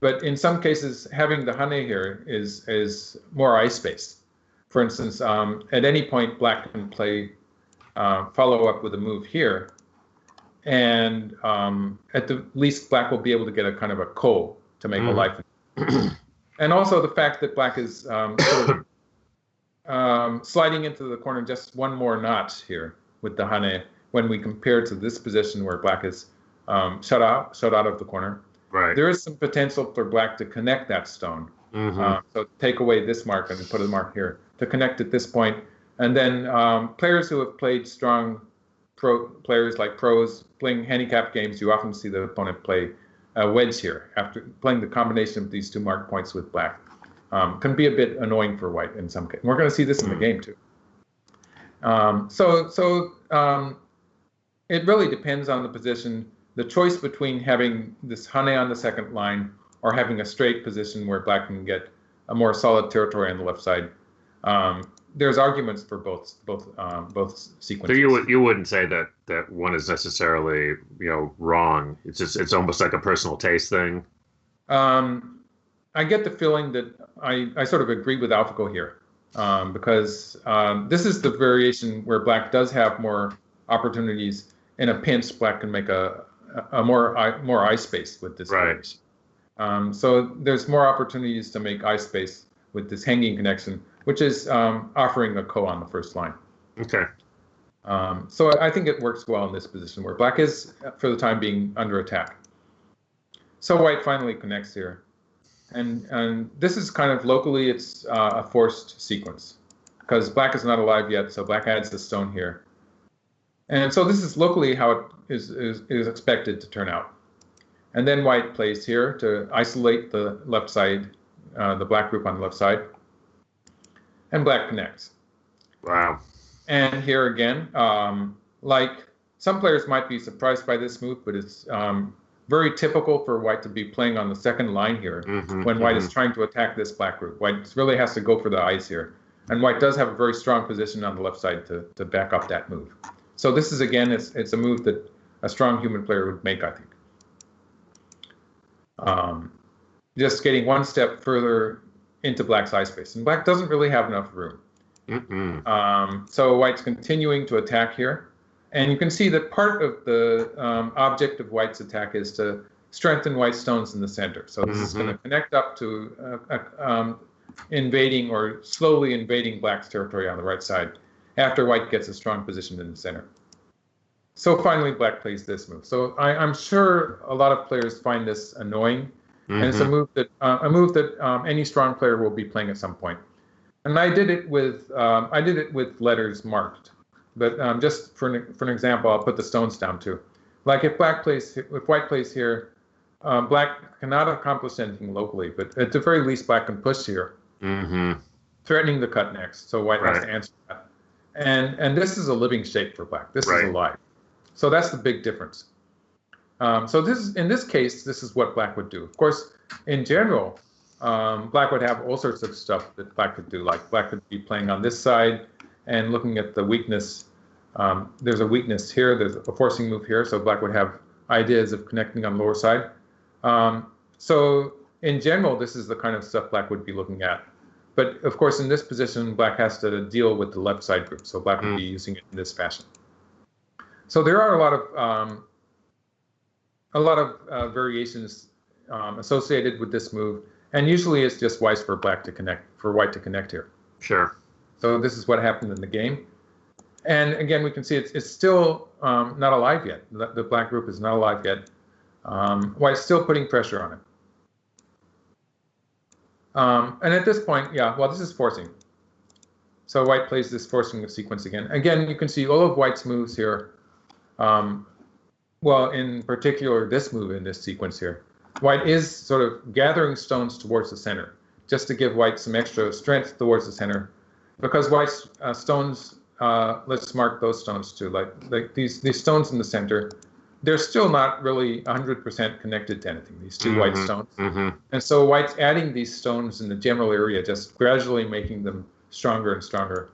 But in some cases, having the honey here is more ice-based. For instance, at any point, black can play follow up with a move here. And at the least, black will be able to get a kind of a ko to make a life. And also the fact that black is sort of, sliding into the corner just one more notch here with the hane when we compare to this position where black is shut out of the corner. Right. There is some potential for black to connect that stone. So take away this mark and put a mark here to connect at this point. And then players who have played strong players like pros playing handicap games, you often see the opponent play a wedge here after playing the combination of these two mark points with black. Can be a bit annoying for white in some cases. We're going to see this in the game too. It really depends on the position. The choice between having this hane on the second line or having a straight position where black can get a more solid territory on the left side. There's arguments for both sequences. So you wouldn't say that one is necessarily wrong. It's almost like a personal taste thing. I get the feeling that I sort of agree with AlphaGo here because this is the variation where black does have more opportunities. In a pinch, black can make a more ice space with this variation. So there's more opportunities to make ice space with this hanging connection, which is offering a ko on the first line. Okay. So I think it works well in this position where black is, for the time being, under attack. So white finally connects here. And this is kind of locally, it's a forced sequence because black is not alive yet, so black adds the stone here. And so this is locally how it is expected to turn out. And then white plays here to isolate the left side, the black group on the left side. And black connects. Wow. And here again, like some players might be surprised by this move, but it's very typical for white to be playing on the second line here when white is trying to attack this black group. White really has to go for the ice here. And white does have a very strong position on the left side to back up that move. So this is, again, it's a move that a strong human player would make, I think. Just getting one step further into black's ice space. And black doesn't really have enough room. So white's continuing to attack here. And you can see that part of the object of white's attack is to strengthen white's stones in the center. So this is going to connect up to invading or slowly invading black's territory on the right side after white gets a strong position in the center. So finally, black plays this move. So I'm sure a lot of players find this annoying. And it's a move that any strong player will be playing at some point. And I did it with letters marked. But just for an example, I'll put the stones down too. Like if white plays here, black cannot accomplish anything locally, but at the very least, black can push here, threatening the cut next. So white has to answer that. And this is a living shape for black. This is alive. So that's the big difference. So in this case, this is what black would do. Of course, in general, black would have all sorts of stuff that black could do. Like black could be playing on this side and looking at the weakness. There's a weakness here. There's a forcing move here. So black would have ideas of connecting on the lower side. So in general, this is the kind of stuff black would be looking at. But of course, in this position, black has to deal with the left side group. So black would be using it in this fashion. So there are a lot of variations associated with this move, and usually it's just wise for white to connect here. Sure. So this is what happened in the game, and again we can see it's still not alive yet. The black group is not alive yet. White's still putting pressure on it. And at this point, yeah, well, this is forcing. So white plays this forcing sequence again. Again, you can see all of white's moves here. Well, in particular, this move in this sequence here. White is sort of gathering stones towards the center, just to give white some extra strength towards the center. Because white's stones, let's mark those stones too, like these stones in the center, they're still not really 100% connected to anything, these two white stones. And so white's adding these stones in the general area, just gradually making them stronger and stronger.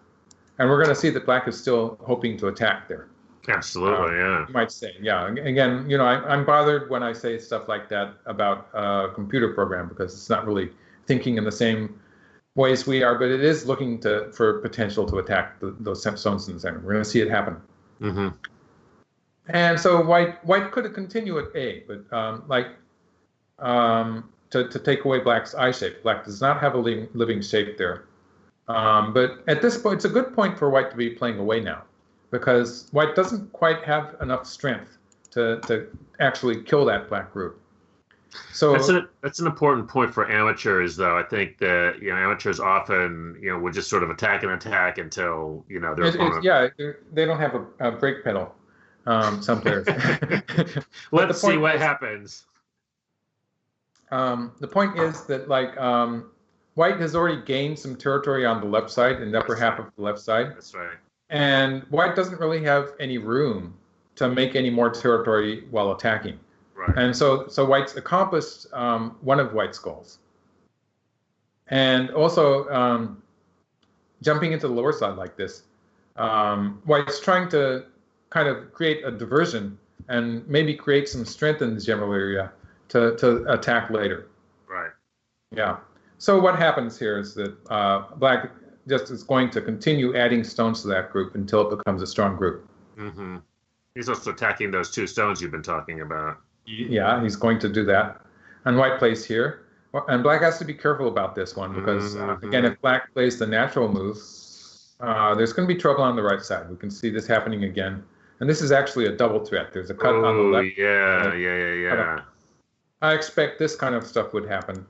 And we're going to see that black is still hoping to attack there. Absolutely, yeah. You might say, yeah. Again, you know, I'm bothered when I say stuff like that about a computer program because it's not really thinking in the same ways we are, but it is looking for potential to attack those stones in the center. We're going to see it happen. And so white could continue at A, but to take away black's eye shape. Black does not have a living shape there. But at this point, it's a good point for white to be playing away now, because white doesn't quite have enough strength to actually kill that black group. So that's an important point for amateurs, though. I think that amateurs often would just sort of attack and attack until their opponent. Yeah, they don't have a brake pedal. Some players. Let's see what happens. The point is that white has already gained some territory on the left side, in the upper half of the left side. That's right. And white doesn't really have any room to make any more territory while attacking. Right. And so white's accomplished one of white's goals. And also jumping into the lower side like this, white's trying to kind of create a diversion and maybe create some strength in the general area to attack later. Right. Yeah. So what happens here is that black just is going to continue adding stones to that group until it becomes a strong group. He's also attacking those two stones you've been talking about. Yeah, he's going to do that. And white plays here. And black has to be careful about this one because, again, if black plays the natural moves, there's going to be trouble on the right side. We can see this happening again. And this is actually a double threat. There's a cut on the left. Yeah. I expect this kind of stuff would happen.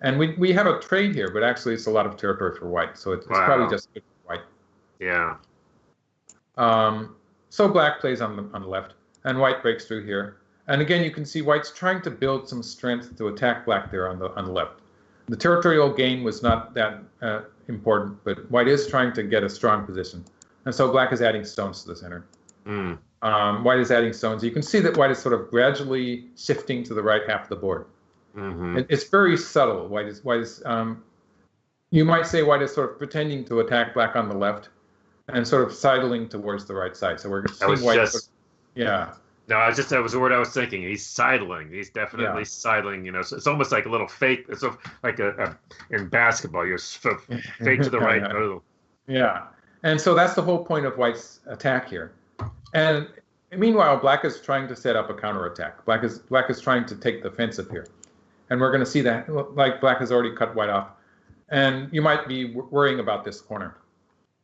And we have a trade here, but actually it's a lot of territory for white. So it's probably just good for white. Yeah. So black plays on the left, and white breaks through here. And again, you can see white's trying to build some strength to attack black there on the left. The territorial gain was not that important, but white is trying to get a strong position. And so black is adding stones to the center. White is adding stones. You can see that white is sort of gradually shifting to the right half of the board. It's very subtle. White is you might say white is sort of pretending to attack black on the left and sort of sidling towards the right side. So we're seeing white. Yeah. No, that was the word I was thinking. He's sidling. He's definitely sidling. So it's almost like a little fake. It's like in basketball, you're fake to the right. Yeah. And so that's the whole point of white's attack here. And meanwhile, black is trying to set up a counterattack. Black is trying to take the offensive here. And we're going to see that, black has already cut white off. And you might be worrying about this corner.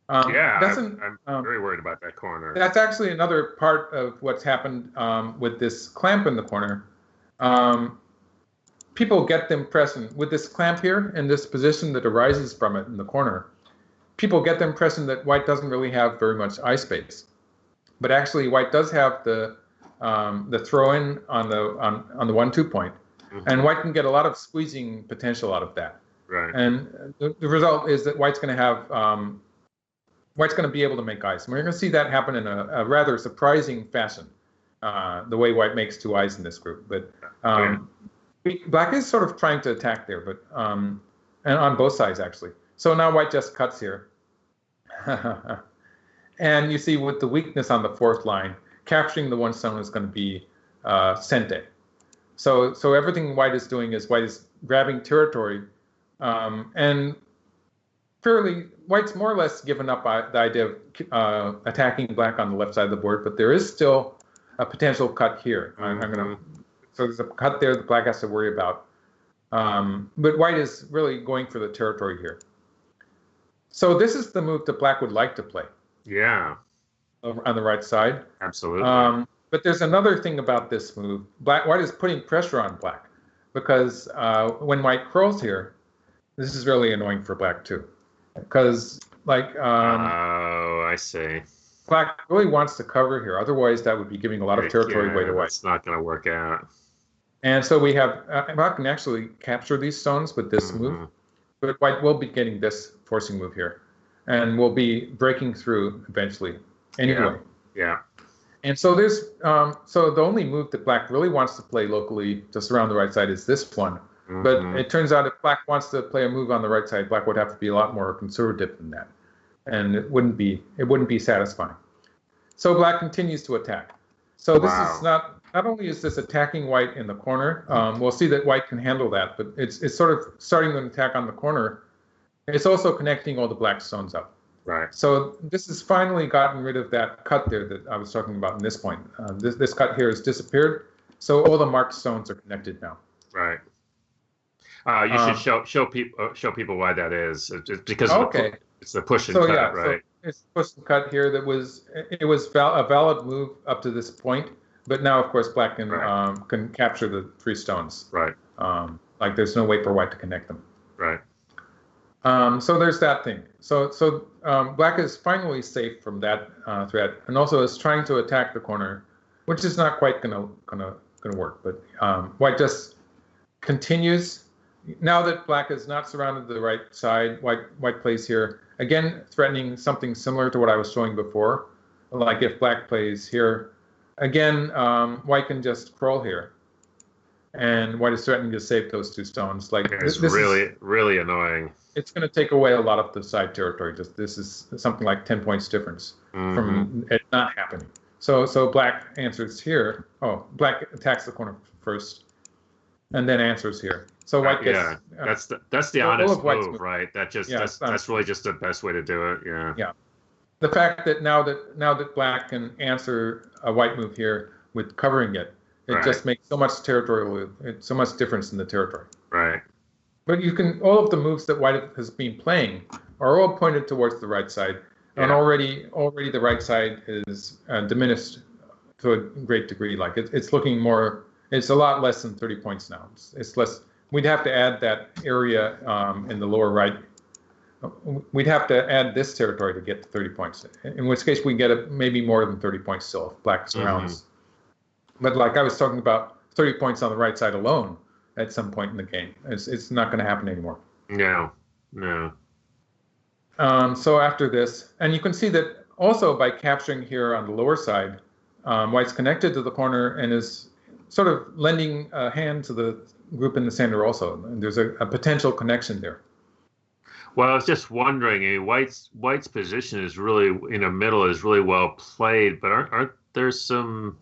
I'm very worried about that corner. That's actually another part of what's happened with this clamp in the corner. People get the impression, with this clamp here and this position that arises from it in the corner, people get the impression that white doesn't really have very much eye space. But actually, white does have the throw-in on the 1-2 point. And white can get a lot of squeezing potential out of that. Right. And the result is that white's going to be able to make eyes. And we're going to see that happen in a rather surprising fashion, the way white makes two eyes in this group. But black is sort of trying to attack there, but and on both sides, actually. So now white just cuts here. And you see with the weakness on the fourth line, capturing the one stone is going to be sente. So everything white is doing is white is grabbing territory, and white's more or less given up by the idea of attacking black on the left side of the board, but there is still a potential cut here. So there's a cut there that black has to worry about. But white is really going for the territory here. So this is the move that black would like to play. Yeah. on the right side. Absolutely. But there's another thing about this move. White is putting pressure on black because when white curls here, this is really annoying for black too. Because oh, I see. Black really wants to cover here. Otherwise, that would be giving a lot of territory away to white. That's not going to work out. And so we have black can actually capture these stones with this move, but white will be getting this forcing move here, and will be breaking through eventually. Anyway. Yeah. And so there's so the only move that black really wants to play locally to surround the right side is this one. But it turns out if black wants to play a move on the right side, black would have to be a lot more conservative than that, and it wouldn't be satisfying. So black continues to attack. So this is not only is this attacking white in the corner. We'll see that white can handle that, but it's sort of starting an attack on the corner. It's also connecting all the black stones up. Right. So this has finally gotten rid of that cut there that I was talking about in this point. This cut here has disappeared. So all the marked stones are connected now. Right. You should show people why that is. It's because it's the push and cut, right? So it's push and cut here. It was a valid move up to this point, but now of course black can capture the 3 stones. Right. Like there's no way for white to connect them. Right. So there's that thing. So black is finally safe from that threat, and also is trying to attack the corner, which is not quite gonna work. But white just continues. Now that black is not surrounded the right side, white plays here again, threatening something similar to what I was showing before. Like if black plays here, again, white can just crawl here, and white is threatening to save those 2 stones. Like it's really annoying. It's going to take away a lot of the side territory. This is something like 10 points difference from it not happening. So black answers here. Oh, black attacks the corner first, and then answers here. So white gets that's the honest move, right? That's really just the best way to do it. Yeah. Yeah. The fact that now that black can answer a white move here with covering it, just makes so much territorial, so much difference in the territory. Right. But all of the moves that white has been playing are all pointed towards the right side, and already the right side is diminished to a great degree. Like it's looking more, it's a lot less than 30 points now. It's less. We'd have to add that area in the lower right. We'd have to add this territory to get to 30 points. In which case we get maybe more than 30 points still if black surrounds. But like I was talking about, 30 points on the right side alone at some point in the game. It's not going to happen anymore. No. So after this, and you can see that also by capturing here on the lower side, white's connected to the corner and is sort of lending a hand to the group in the center also. And there's a potential connection there. Well, I was just wondering, White's position is really in the middle is really well played, but aren't there some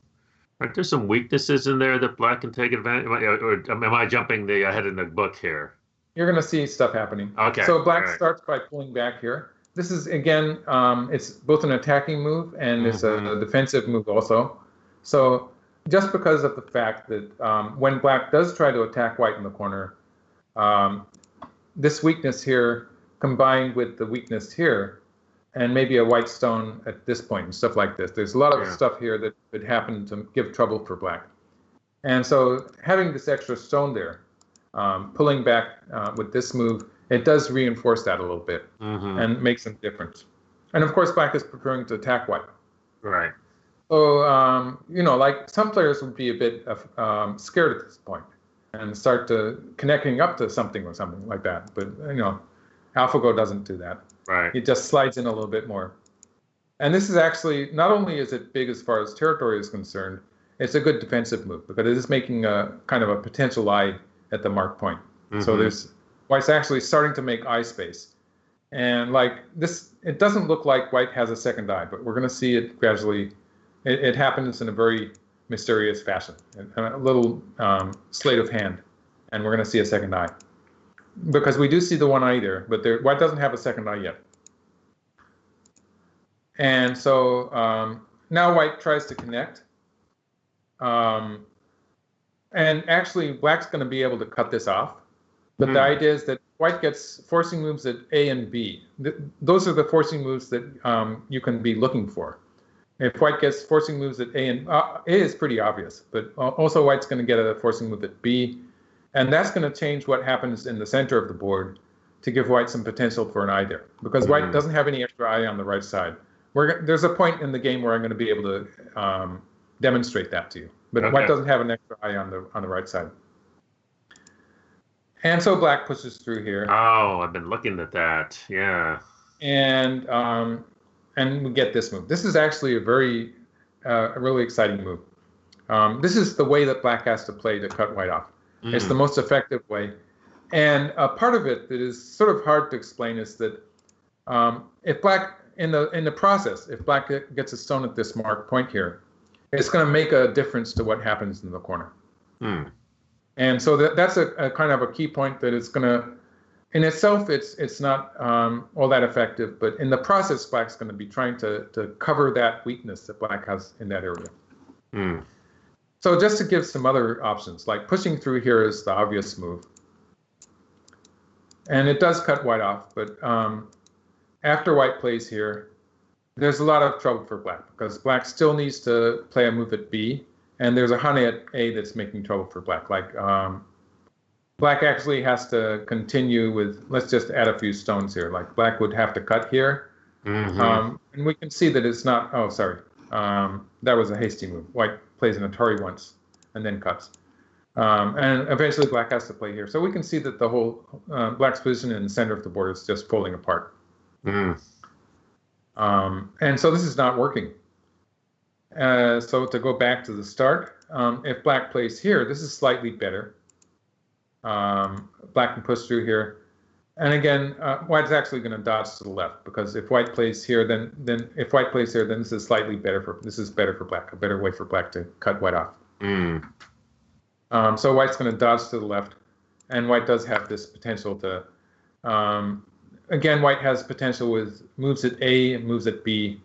weaknesses in there that black can take advantage? Or am I jumping ahead in the book here? You're going to see stuff happening. Okay. So black starts by pulling back here. This is again, it's both an attacking move and it's a defensive move also. So just because of the fact that when black does try to attack white in the corner, this weakness here combined with the weakness here, and maybe a white stone at this point and stuff like this. There's a lot of stuff here that could happen to give trouble for black. And so having this extra stone there, pulling back with this move, it does reinforce that a little bit and makes some difference. And of course, black is preparing to attack white. Right. So, like some players would be a bit scared at this point and start connecting up to something or something like that. But, AlphaGo doesn't do that. Right. It just slides in a little bit more. And this is actually, not only is it big as far as territory is concerned, it's a good defensive move because it is making a kind of a potential eye at the mark point. So white's actually starting to make eye space. And like this, it doesn't look like white has a second eye, but we're going to see it gradually. It happens in a very mysterious fashion, a little sleight of hand, and we're going to see a second eye. Because we do see the one eye there, but white doesn't have a second eye yet. And so now white tries to connect. And actually, black's going to be able to cut this off. But the idea is that white gets forcing moves at A and B. Those are the forcing moves that you can be looking for. If white gets forcing moves at A, and A is pretty obvious, but also white's going to get a forcing move at B, and that's going to change what happens in the center of the board to give white some potential for an eye there, because white doesn't have any extra eye on the right side. There's a point in the game where I'm going to be able to demonstrate that to you, but white doesn't have an extra eye on the right side. And so black pushes through here. Oh, I've been looking at that. Yeah. And we get this move. This is actually a really exciting move. This is the way that black has to play to cut white off. It's the most effective way. And a part of it that is sort of hard to explain is that if black, in the process, if black gets a stone at this marked point here, it's going to make a difference to what happens in the corner. And so that's a kind of a key point that it's going to, in itself, it's not all that effective, but in the process, black's going to be trying to cover that weakness that black has in that area. So just to give some other options, like pushing through here is the obvious move. And it does cut white off, but after white plays here, there's a lot of trouble for black, because black still needs to play a move at B, and there's a honey at A that's making trouble for black. Like black actually has to continue with, let's just add a few stones here. Like black would have to cut here. And we can see that it's not, oh, sorry. That was a hasty move. White plays an Atari once and then cuts. And eventually black has to play here. So we can see that the whole black's position in the center of the board is just falling apart. And so this is not working. So to go back to the start, if black plays here, this is slightly better. Black can push through here. And again, white's actually going to dodge to the left, because if white plays here, then if white plays here, then this is slightly better this is better for black, a better way for black to cut white off. So white's going to dodge to the left, and white does have this potential to, again, white has potential with moves at A, moves at B,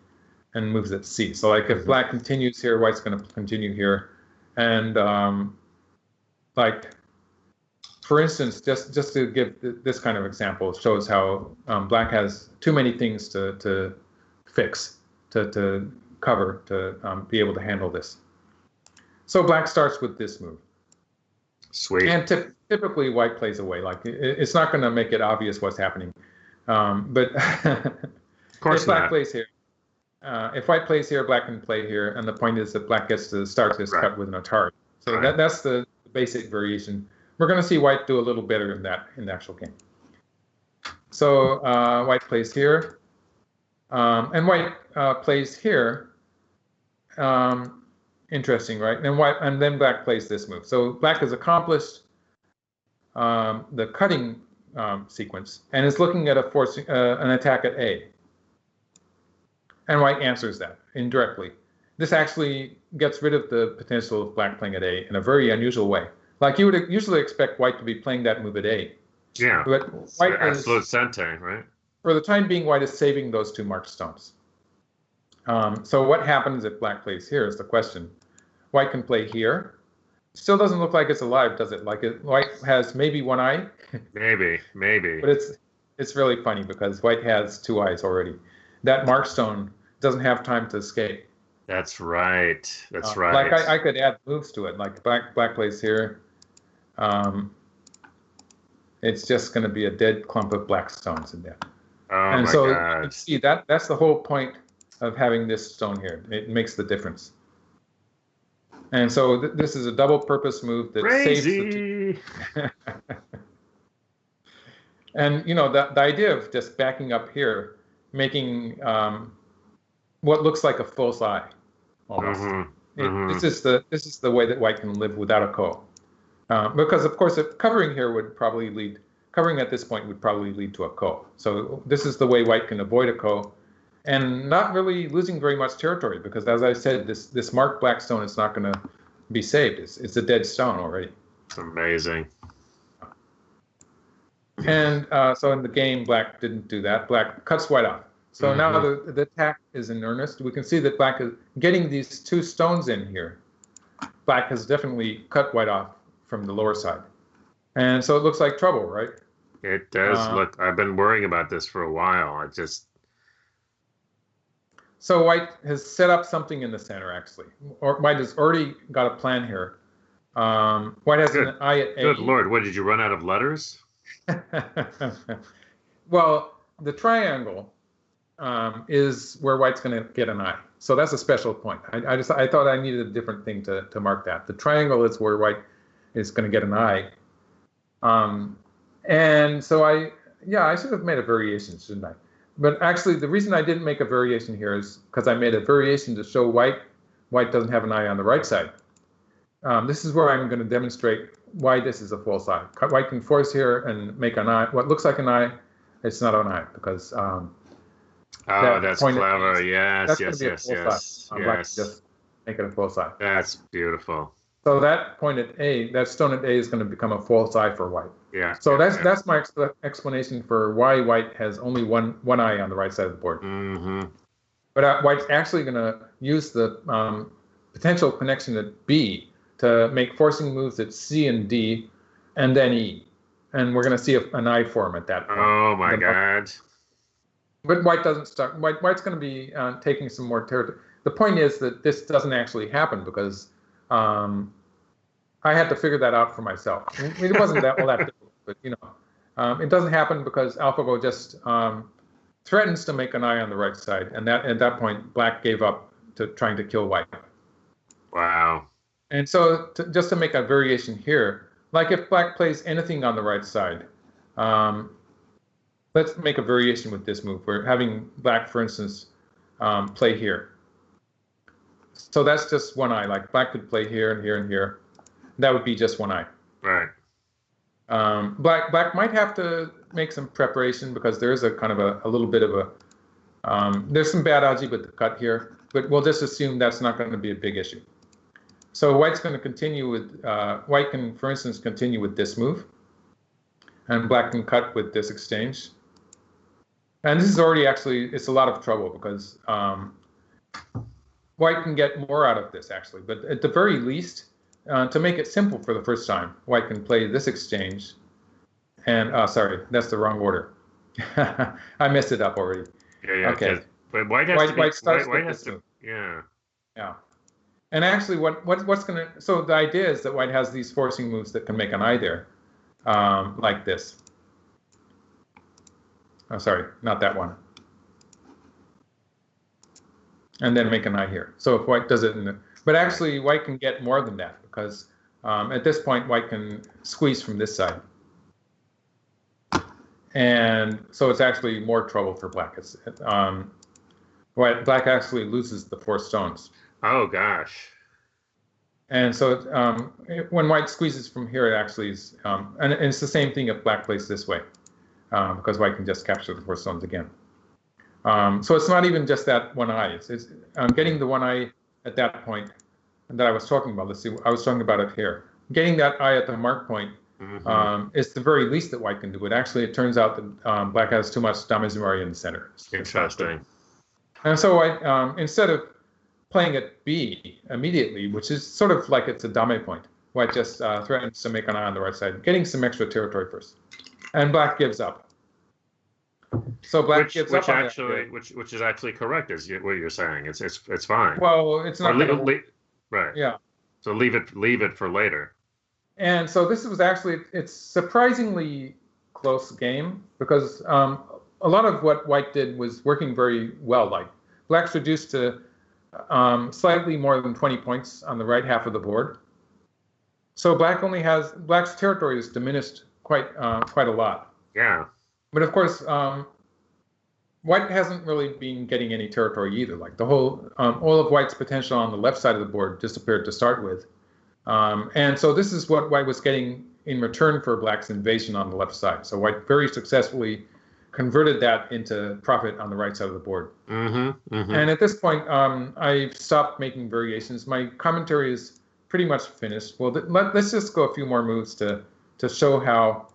and moves at C. So like if black continues here, white's going to continue here. And like, for instance, just to give this kind of example, shows how black has too many things to fix, to cover, to be able to handle this. So black starts with this move. Sweet. And typically white plays away. Like it's not going to make it obvious what's happening. But of course if black not. plays here, if white plays here, black can play here. And the point is that black gets to start this cut with an Atari. So that's the basic variation. We're going to see white do a little better in the actual game. So white plays here, and white plays here. Interesting, right? And then black plays this move. So black has accomplished the cutting sequence and is looking at an attack at A. And white answers that indirectly. This actually gets rid of the potential of black playing at A in a very unusual way. Like you would usually expect white to be playing that move at A. Yeah. But white is, absolute sente, right? for the time being, white is saving those two marked stones. So what happens if black plays here is the question. White can play here. Still doesn't look like it's alive, does it? Like white has maybe one eye. Maybe. But it's really funny because white has two eyes already. That marked stone doesn't have time to escape. That's right. That's right. Like I could add moves to it. Like black plays here. It's just going to be a dead clump of black stones in there. Oh and my so God. you can see that's the whole point of having this stone here. It makes the difference. And so this is a double purpose move that saves the two. And you know the idea of just backing up here, making what looks like a false eye, almost. This is the way that white can live without a ko, because of course covering here would probably lead. Covering at this point would probably lead to a ko. So this is the way white can avoid a ko, and not really losing very much territory, because as I said, this marked black stone is not going to be saved. It's a dead stone already. It's amazing. And so in the game, black didn't do that. Black cuts white off. So now the attack is in earnest. We can see that black is getting these two stones in here. Black has definitely cut white off from the lower side. And so it looks like trouble, right? It does look. I've been worrying about this for a while. So white has set up something in the center, actually. Or white has already got a plan here. White has an eye at A. Good Lord, what, did you run out of letters? Well, the triangle is where white's going to get an eye. So that's a special point. I thought I needed a different thing to mark that. The triangle is where white is going to get an eye. And so I should have made a variation, shouldn't I? But actually, the reason I didn't make a variation here is because I made a variation to show white doesn't have an eye on the right side. This is where I'm going to demonstrate why this is a false eye. White can force here and make an eye. What looks like an eye, it's not an eye because that's clever. Yes. Black just make it a false eye. That's beautiful. So that point at A, that stone at A is going to become a false eye for white. Yeah. So that's my explanation for why white has only one eye on the right side of the board. Mm-hmm. But white's actually going to use the potential connection at B to make forcing moves at C and D, and then E. And we're going to see an eye form at that point. Oh, my God. But white doesn't start. White's going to be taking some more territory. The point is that this doesn't actually happen because I had to figure that out for myself. It wasn't all that difficult, but, it doesn't happen because AlphaGo just threatens to make an eye on the right side. And at that point, black gave up to trying to kill white. Wow. And so just to make a variation here, like if black plays anything on the right side, let's make a variation with this move. We're having black, for instance, play here. So that's just one eye. Like black could play here and here and here. That would be just one eye. Right. Black might have to make some preparation because there is a kind of a little bit of a there's some bad algae with the cut here, but we'll just assume that's not going to be a big issue. So white's going to continue with white can, for instance, continue with this move, and black can cut with this exchange. And this is already it's a lot of trouble because white can get more out of this actually, but at the very least, to make it simple for the first time, white can play this exchange. And sorry, that's the wrong order. I messed it up already. Yeah. Okay. But white has to. Yeah. Yeah. And actually, what's going to? So the idea is that white has these forcing moves that can make an eye there, like this. Oh, sorry, not that one. And then make an eye here. So if white does it but actually white can get more than that because at this point white can squeeze from this side. And so it's actually more trouble for black. Black actually loses the 4 stones. Oh gosh. And so when white squeezes from here, it actually is, and it's the same thing if black plays this way, because white can just capture the 4 stones again. So it's not even just that one eye. It's getting the one eye at that point that I was talking about. Let's see, I was talking about it here. Getting that eye at the mark point is the very least that white can do. But actually, it turns out that black has too much Damezimari in the center. Interesting. And so instead of playing at B immediately, which is sort of like it's a dame point, white just threatens to make an eye on the right side, getting some extra territory first. And black gives up. So black gives up on which is actually correct, is what you're saying. It's fine. Well, it's not right. Yeah. So leave it for later. And so this was it's surprisingly close game because a lot of what white did was working very well. Like black's reduced to slightly more than 20 points on the right half of the board. So black's territory is diminished quite a lot. Yeah. But of course, white hasn't really been getting any territory either. Like the whole, all of white's potential on the left side of the board disappeared to start with. And so this is what white was getting in return for black's invasion on the left side. So white very successfully converted that into profit on the right side of the board. And at this point, I've stopped making variations. My commentary is pretty much finished. Well, let's just go a few more moves to show how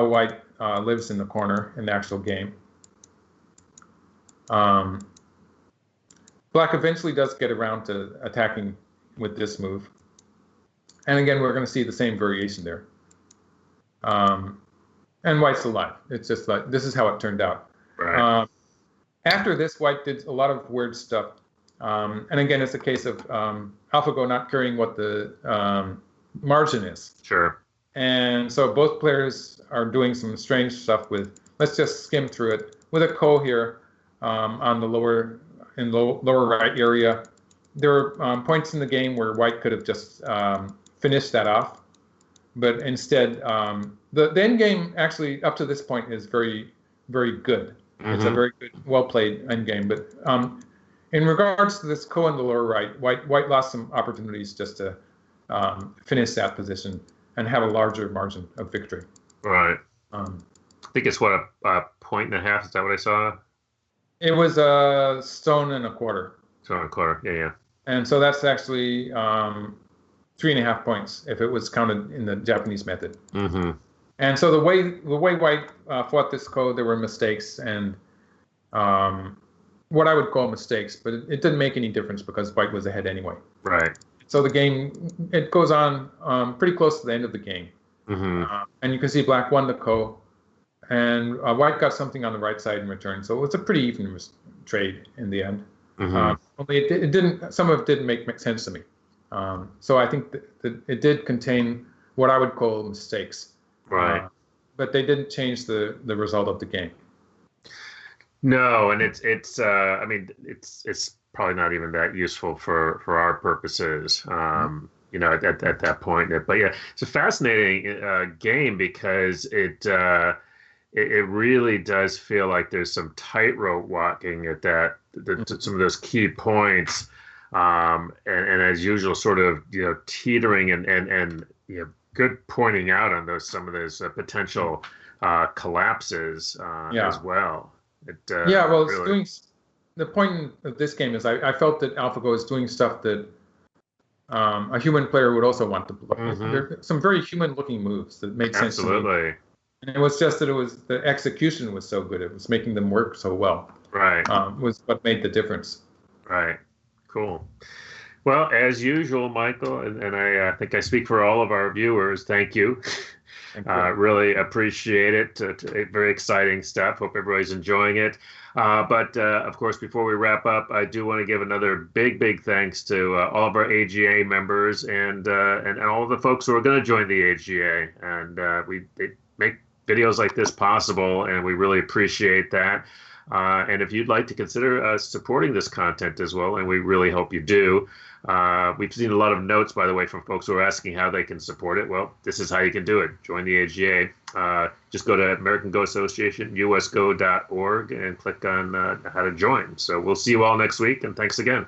white lives in the corner in the actual game. Black eventually does get around to attacking with this move. And again, we're going to see the same variation there. And white's alive. It's just like, this is how it turned out. Right. After this, White did a lot of weird stuff. And again, it's a case of AlphaGo not caring what the margin is. Sure. And so both players are doing some strange stuff with, let's just skim through it. With a ko here on the lower right area, there are points in the game where White could have just finished that off. But instead, the end game actually up to this point is very, very good. Mm-hmm. It's a very good, well-played end game. But in regards to this ko in the lower right, White lost some opportunities just to finish that position and have a larger margin of victory. Right. I think it's what, a point and a half? Is that what I saw? It was a stone and a quarter. Stone and a quarter, yeah. And so that's actually 3.5 points if it was counted in the Japanese method. Mm-hmm. And so the way White fought this ko, there were mistakes and what I would call mistakes, but it didn't make any difference because White was ahead anyway. Right. So the game, it goes on pretty close to the end of the game. Mm-hmm. And you can see Black won the ko, and White got something on the right side in return. So it was a pretty even trade in the end. Mm-hmm. Only it didn't. Some of it didn't make sense to me. So I think that it did contain what I would call mistakes. Right. But they didn't change the result of the game. No, and it's I mean it's probably not even that useful for our purposes. You know, at that point. But yeah, it's a fascinating game because it really does feel like there's some tightrope walking at some of those key points, and as usual, sort of teetering and good pointing out on some of those potential collapses as well. Well, really... it's doing. The point of this game is I felt that AlphaGo is doing stuff that a human player would also want to play. Mm-hmm. There are some very human-looking moves that made sense to me. Absolutely. And it was just that the execution was so good. It was making them work so well. Right. Was what made the difference. Right. Cool. Well, as usual, Michael, and I think I speak for all of our viewers, thank you. Really appreciate it. Very exciting stuff. Hope everybody's enjoying it. But of course, before we wrap up, I do want to give another big thanks to all of our AGA members and all of the folks who are going to join the AGA. And they make videos like this possible, and we really appreciate that. And if you'd like to consider supporting this content as well, and we really hope you do. We've seen a lot of notes, by the way, from folks who are asking how they can support it. Well, this is how you can do it. Join the AGA. Just go to American Go Association, usgo.org, and click on how to join. So we'll see you all next week, and thanks again.